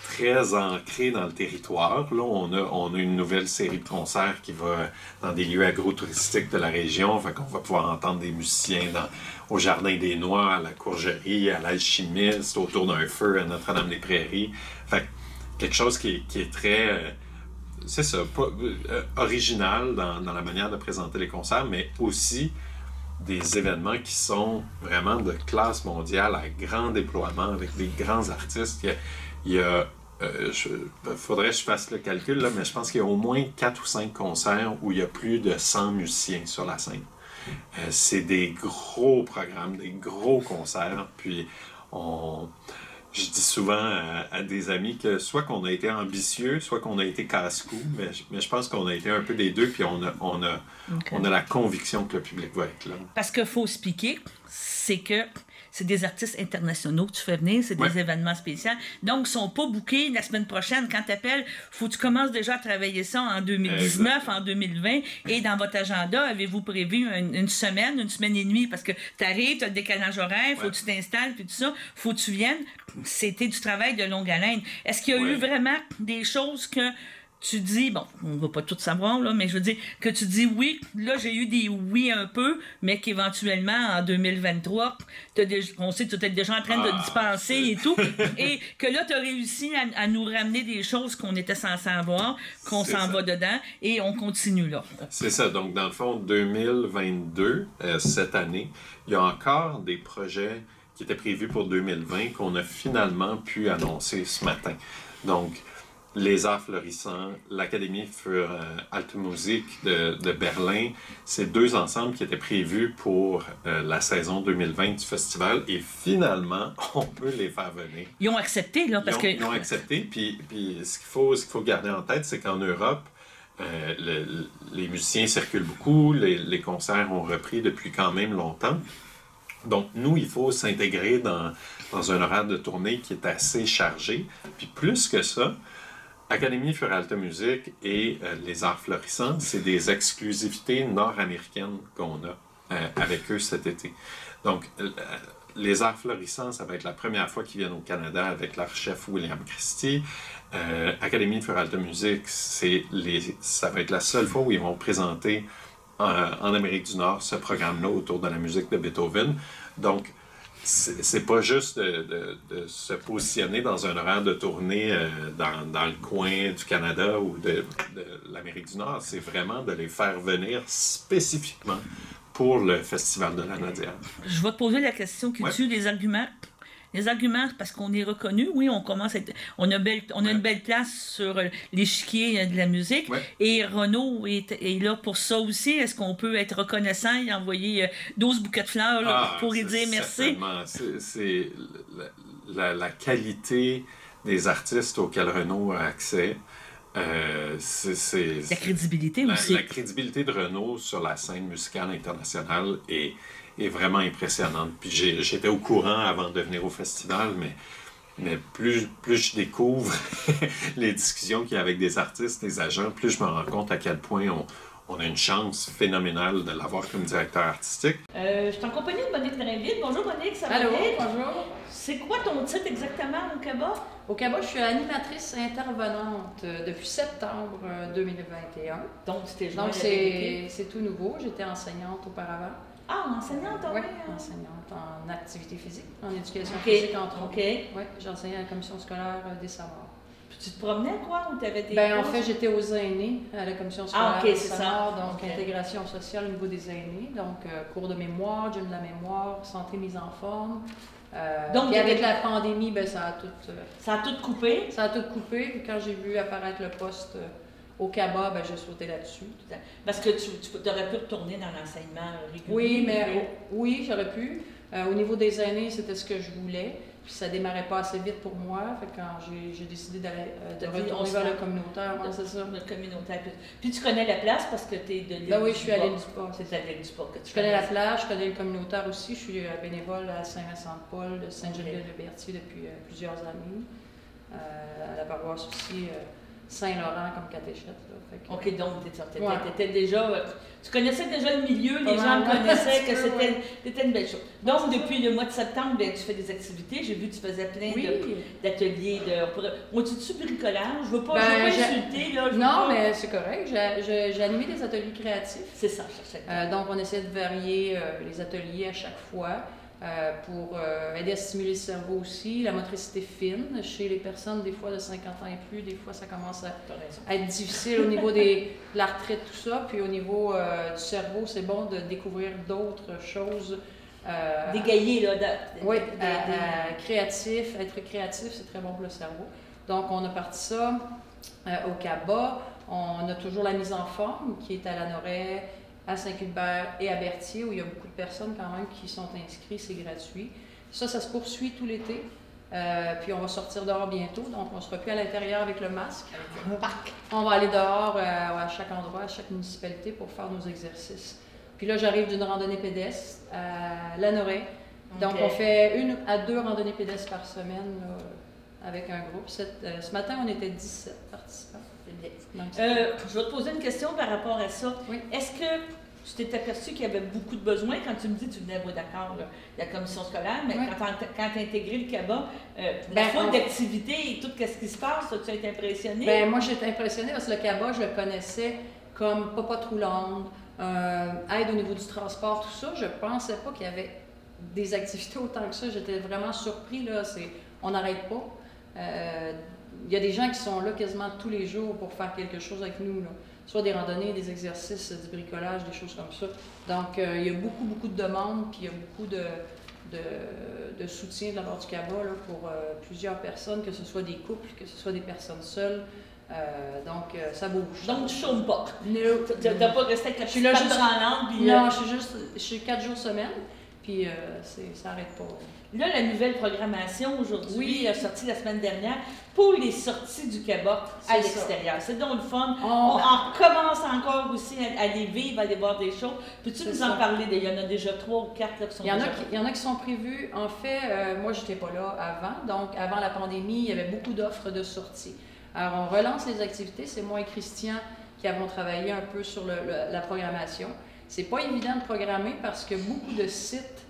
très ancrée dans le territoire. Là, on a une nouvelle série de concerts qui va dans des lieux agrotouristiques de la région. Fait qu'on va pouvoir entendre des musiciens au Jardin des Noix, à la Courgerie, à l'Alchimiste, autour d'un feu à Notre-Dame-des-Prairies. Fait quelque chose qui est très... c'est ça, original dans la manière de présenter les concerts, mais aussi des événements qui sont vraiment de classe mondiale à grand déploiement avec des grands artistes. Faudrait que je fasse le calcul, là, mais je pense qu'il y a au moins 4 ou 5 concerts où il y a plus de 100 musiciens sur la scène. C'est des gros programmes, des gros concerts, puis je dis souvent à des amis que soit qu'on a été ambitieux, soit qu'on a été casse-cou, mais je pense qu'on a été un peu des deux, puis on a la conviction que le public va être là. Parce qu'il faut se piquer, c'est que c'est des artistes internationaux que tu fais venir, c'est des événements spéciaux. Donc, ils ne sont pas bookés la semaine prochaine. Quand tu appelles, il faut que tu commences déjà à travailler ça en 2019, en 2020. Et dans votre agenda, avez-vous prévu une semaine et demie? Parce que tu arrives, tu as le décalage horaire, il faut que tu t'installes, puis tout ça, il faut que tu viennes. C'était du travail de longue haleine. Est-ce qu'il y a eu vraiment des choses que tu dis, bon, on va pas tout savoir, là, mais je veux dire que tu dis oui, là j'ai eu des oui un peu, mais qu'éventuellement en 2023, on sait que tu es déjà en train de dispenser et tout, et que là tu as réussi à nous ramener des choses qu'on était censé avoir, qu'on s'en va dedans, et on continue là. C'est ça, donc dans le fond, 2022, cette année, il y a encore des projets qui étaient prévus pour 2020 qu'on a finalement pu annoncer ce matin. Donc, les Arts Florissants, l'Académie für Alte Musik de Berlin, c'est deux ensembles qui étaient prévus pour la saison 2020 du festival et finalement, on peut les faire venir. Ils ont accepté, là, parce que... Ils ont accepté, puis ce qu'il faut garder en tête, c'est qu'en Europe, les musiciens circulent beaucoup, les concerts ont repris depuis quand même longtemps. Donc, nous, il faut s'intégrer dans un horaire de tournée qui est assez chargé. Puis plus que ça, Académie für Alte Musik et les Arts Florissants, c'est des exclusivités nord-américaines qu'on a avec eux cet été. Donc, les Arts Florissants, ça va être la première fois qu'ils viennent au Canada avec leur chef William Christie. Académie für Alte Musik, ça va être la seule fois où ils vont présenter en Amérique du Nord ce programme-là autour de la musique de Beethoven. Donc, c'est pas juste de se positionner dans un horaire de tournée dans le coin du Canada ou de l'Amérique du Nord, c'est vraiment de les faire venir spécifiquement pour le Festival de la Nadière. Je vais te poser la question qui tue les arguments. Les arguments, parce qu'on est reconnu, oui, on commence à être, on a une belle place sur l'échiquier de la musique, et Renaud est là pour ça aussi. Est-ce qu'on peut être reconnaissant et envoyer 12 bouquets de fleurs là, pour lui dire merci? C'est la qualité des artistes auxquels Renaud a accès. La crédibilité aussi. La crédibilité de Renaud sur la scène musicale internationale est vraiment impressionnante. Puis j'étais au courant avant de venir au festival, mais plus je découvre les discussions qu'il y a avec des artistes, des agents, plus je me rends compte à quel point on a une chance phénoménale de l'avoir comme directeur artistique. Je suis en compagnie de Monique Drainville. Bonjour Monique, ça va bien? Bonjour. C'est quoi ton titre exactement au CABA? Au CABA, je suis animatrice intervenante depuis septembre 2021. Donc, c'est tout nouveau. J'étais enseignante auparavant. Ah, enseignante, oui. Enseignante en activité physique, en éducation physique, entre autres. Oui, j'enseignais à la commission scolaire des savoirs. Puis tu te promenais, quoi, ou tu avais des en fait, j'étais aux aînés à la commission scolaire des savoirs, donc Okay. intégration sociale au niveau des aînés, donc cours de mémoire, gym de la mémoire, santé mise en forme. Donc, et avec la pandémie, ça a tout... ça a tout coupé? Ça a tout coupé, puis quand j'ai vu apparaître le poste... au CABA, j'ai sauté là-dessus. Parce que tu aurais pu retourner dans l'enseignement régulier. Oui, j'aurais pu. Au niveau des aînés, c'était ce que je voulais. Puis ça démarrait pas assez vite pour moi. Fait que quand j'ai décidé de retourner vers le communautaire, c'est ça. Le communautaire. Puis tu connais la place parce que tu es de l'île oui, je suis à l'île du Pas. C'est à l'île du Pas que tu Je connais la plage, je connais le communautaire aussi. Je suis bénévole à Saint-Vincent-de-Paul, de Sainte-Geneviève-de-Berthier depuis plusieurs années. À la paroisse aussi. Saint-Laurent comme catéchète. Là. OK, donc t'étais déjà... tu connaissais déjà le milieu, les gens connaissaient que c'était une belle chose. Donc, depuis le mois de septembre, tu fais des activités. J'ai vu que tu faisais plein d'ateliers. On dit-tu bricolage? Je ne veux pas insulter. Là, mais c'est correct. J'ai animé des ateliers créatifs. C'est ça. Donc, on essaie de varier les ateliers à chaque fois. Pour aider à stimuler le cerveau aussi, la motricité fine chez les personnes des fois de 50 ans et plus, des fois ça commence à être difficile au niveau de la retraite, tout ça, puis au niveau du cerveau, c'est bon de découvrir d'autres choses. D'égayer, là. Créatif, être créatif, c'est très bon pour le cerveau. Donc on a parti ça au CABA, on a toujours la mise en forme qui est à Lanoret, à Saint-Cuthbert et à Berthier, où il y a beaucoup de personnes quand même qui sont inscrites, c'est gratuit. Ça se poursuit tout l'été. Puis on va sortir dehors bientôt, donc on ne sera plus à l'intérieur avec le masque. On va aller dehors à chaque endroit, à chaque municipalité pour faire nos exercices. Puis là, j'arrive d'une randonnée pédestre à Lanoret. Donc on fait 1 à 2 randonnées pédestres par semaine là, avec un groupe. Ce matin, on était 17 participants. Je vais te poser une question par rapport à ça. Oui. Est-ce que tu t'es aperçu qu'il y avait beaucoup de besoins. Quand tu me dis, tu venais, oui, d'accord, la commission scolaire, mais quand tu as intégré le CABA, la foule d'activités et tout ce qui se passe, tu as été impressionné? Ben, moi, j'ai été impressionnée parce que le CABA, je le connaissais comme Papa Trouland, aide au niveau du transport, tout ça. Je pensais pas qu'il y avait des activités autant que ça. J'étais vraiment surpris, là. On n'arrête pas. Il y a des gens qui sont là quasiment tous les jours pour faire quelque chose avec nous, là. Soit des randonnées, des exercices, du bricolage, des choses comme ça. Donc, il y a beaucoup de demandes, puis il y a beaucoup de soutien de la part du CABA là, pour plusieurs personnes, que ce soit des couples, que ce soit des personnes seules. Donc, ça bouge. Donc, tu ne chômes pas. Non. Tu n'as pas resté avec la petite patte branlante? Non, je suis 4 jours semaine, puis ça n'arrête pas. Là, la nouvelle programmation aujourd'hui a sorti la semaine dernière pour les sorties du CABA à l'extérieur. C'est donc le fun. On commence encore aussi à aller vivre, à aller voir des choses. Peux-tu nous en parler? Il y en a déjà 3 ou 4 là, qui sont Il y en a qui sont prévus. En fait, moi, je n'étais pas là avant. Donc, avant la pandémie, il y avait beaucoup d'offres de sorties. Alors, on relance les activités. C'est moi et Christian qui avons travaillé un peu sur la programmation. C'est pas évident de programmer parce que beaucoup de sites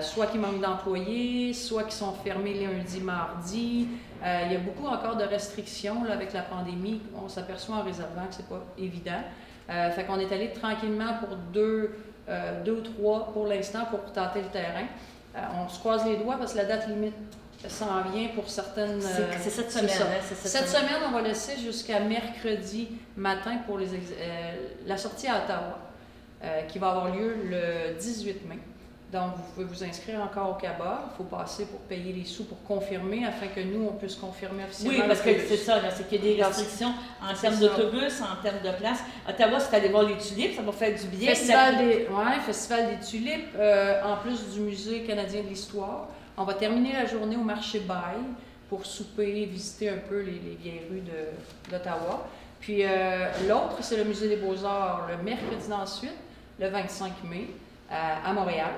soit qui manquent d'employés, soit qui sont fermés lundi, mardi. Il y a beaucoup encore de restrictions là, avec la pandémie. On s'aperçoit en réservant que c'est pas évident. Fait qu'on est allé tranquillement pour deux ou trois pour l'instant pour tenter le terrain. On se croise les doigts parce que la date limite s'en vient pour certaines... C'est cette semaine. Cette semaine, on va laisser jusqu'à mercredi matin pour la sortie à Ottawa, qui va avoir lieu le 18 mai. Donc, vous pouvez vous inscrire encore au CABA. Il faut passer pour payer les sous pour confirmer, afin que nous, on puisse confirmer officiellement. Oui, parce que c'est ça, c'est qu'il y a des restrictions en termes d'autobus, en termes de place. Ottawa, c'est aller voir les tulipes, ça va faire du bien. Festival des tulipes, en plus du Musée canadien de l'histoire. On va terminer la journée au marché Baille pour souper, visiter un peu les vieilles rues d'Ottawa. Puis l'autre, c'est le Musée des Beaux-Arts le mercredi ensuite, le 25 mai. À Montréal.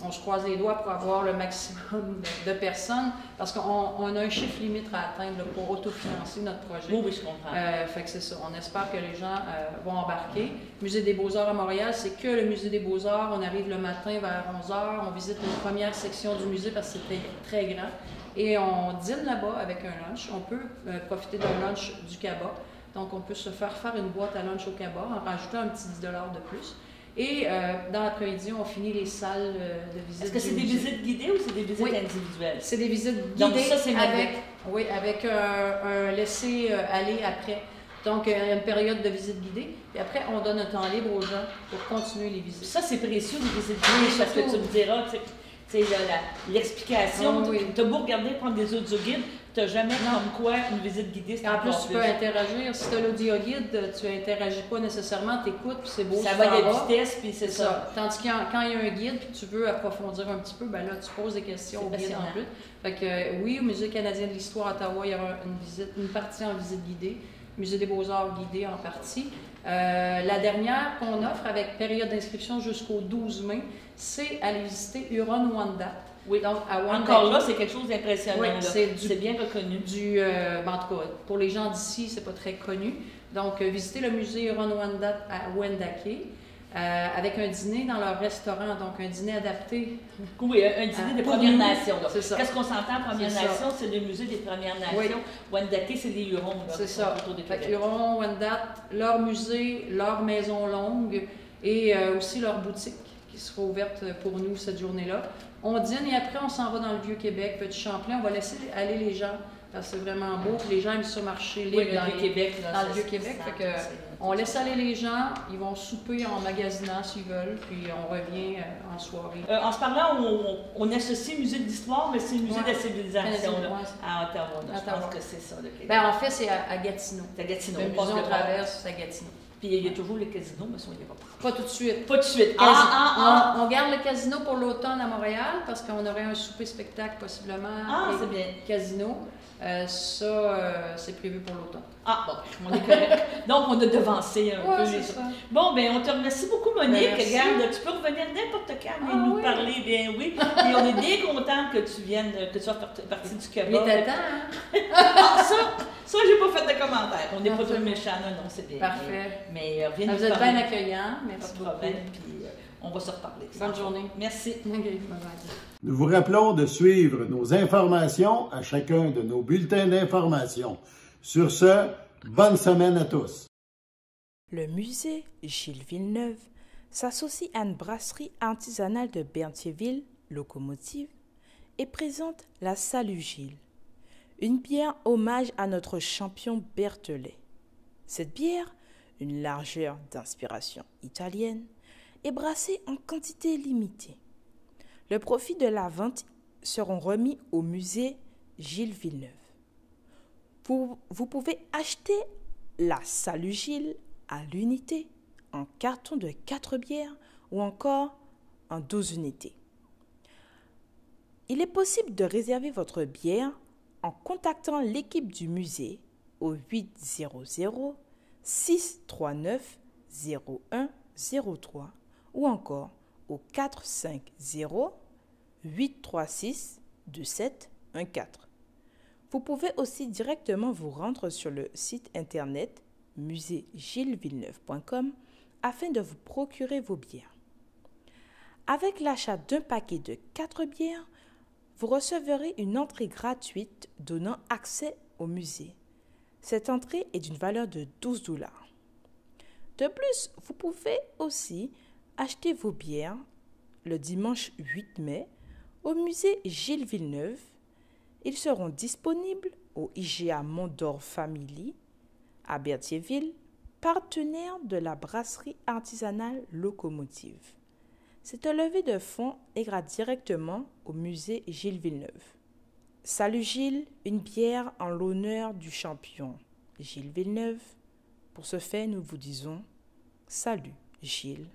On se croise les doigts pour avoir le maximum de personnes parce qu'on a un chiffre limite à atteindre là, pour autofinancer notre projet. Oui, je comprends. Fait que c'est ça. On espère que les gens vont embarquer. Musée des Beaux-Arts à Montréal, c'est que le Musée des Beaux-Arts. On arrive le matin vers 11h. On visite une première section du musée parce que c'est très grand. Et on dîne là-bas avec un lunch. On peut profiter d'un lunch du CABA. Donc, on peut se faire une boîte à lunch au CABA en rajoutant un petit 10 $ de plus. Et dans l'après-midi, on finit les salles de visite. Est-ce que c'est des visites guidées ou c'est des visites individuelles? C'est des visites guidées. Donc ça, c'est avec un laisser-aller après. Donc, il y a une période de visite guidée. Et après, on donne un temps libre aux gens pour continuer les visites. Ça, c'est précieux, les visites guidées, parce que tu me diras, tu sais, l'explication. Tu as beau regarder, prendre des audioguides, tu n'as jamais comme quoi une visite guidée, c'est en plus, tu peux interagir. Si tu as l'audioguide, tu n'interagis pas nécessairement, tu écoutes, puis c'est beau. Ça va à la vitesse, puis c'est ça. Tandis que quand il y a un guide, puis tu veux approfondir un petit peu, ben là, tu poses des questions au guide en plus. Fait que oui, au Musée canadien de l'histoire à Ottawa, il y aura une partie en visite guidée. Musée des Beaux-Arts guidé en partie. La dernière qu'on offre avec période d'inscription jusqu'au 12 mai, c'est aller visiter Huron-Wendat. Oui, donc encore là, c'est quelque chose d'impressionnant. Oui, c'est bien reconnu. En tout cas, pour les gens d'ici, c'est pas très connu. Donc, visiter le musée Huron-Wendat à Wendake avec un dîner dans leur restaurant, donc un dîner adapté. Oui, un dîner des Premières Nations. C'est ça. Qu'est-ce qu'on s'entend Premières Nations? C'est le musée des Premières Nations. Oui. Wendake, c'est les Hurons. C'est ça. Huron, Wendat, leur musée, leur maison longue et aussi leur boutique qui sera ouverte pour nous cette journée-là. On dîne et après, on s'en va dans le Vieux-Québec, Petit Champlain. On va laisser aller les gens parce que c'est vraiment beau. Les gens aiment ça marcher libre dans le Vieux-Québec. On laisse aller les gens, ils vont souper en magasinant s'ils veulent, puis on revient en soirée. En se parlant, on associe musée de l'histoire, mais c'est le musée de la civilisation à Ottawa. Je pense que c'est ça. En fait, c'est à Gatineau. C'est à Gatineau. Le musée on traverse, c'est à Gatineau. Puis il y a toujours les casinos, mais ça, on n'y va pas. Pas tout de suite. Pas tout de suite. On garde le casino pour l'automne à Montréal parce qu'on aurait un souper-spectacle possiblement. C'est bien. Casino. C'est prévu pour l'automne. On est correct. Donc, on a devancé un peu les autres. Bon, on te remercie beaucoup, Monique. Regarde, tu peux revenir n'importe quand et nous parler, bien oui. Et on est bien content que tu viennes, que tu sois partie du CABA. Mais t'attends, hein? Ça, j'ai pas fait de commentaire. On n'est pas tous méchants, non, c'est bien. Parfait. Mais reviens nous vous êtes parler. bien accueillants. Merci Pas de problème, puis on va se reparler. Bonne journée. Merci. Nous vous rappelons de suivre nos informations à chacun de nos bulletins d'information. Sur ce, bonne semaine à tous. Le musée Gilles Villeneuve s'associe à une brasserie artisanale de Berthierville, Locomotive, et présente la Salut Gilles, une bière hommage à notre champion Berthollet. Cette bière, une largeur d'inspiration italienne, est brassée en quantité limitée. Le profit de la vente seront remis au musée Gilles Villeneuve. Vous pouvez acheter la Salut Gilles à l'unité, en carton de 4 bières ou encore en 12 unités. Il est possible de réserver votre bière en contactant l'équipe du musée au 800 639 0103 ou encore au 450 836 2714. Vous pouvez aussi directement vous rendre sur le site internet muséegillesvilleneuve.com afin de vous procurer vos bières. Avec l'achat d'un paquet de 4 bières, vous recevrez une entrée gratuite donnant accès au musée. Cette entrée est d'une valeur de 12 $. De plus, vous pouvez aussi acheter vos bières le dimanche 8 mai au musée Gilles Villeneuve. Ils seront disponibles au IGA Mont-d'Or Family à Berthierville, partenaire de la brasserie artisanale Locomotive. Cette levée de fonds ira directement au musée Gilles Villeneuve. Salut Gilles, une bière en l'honneur du champion Gilles Villeneuve. Pour ce fait, nous vous disons salut Gilles.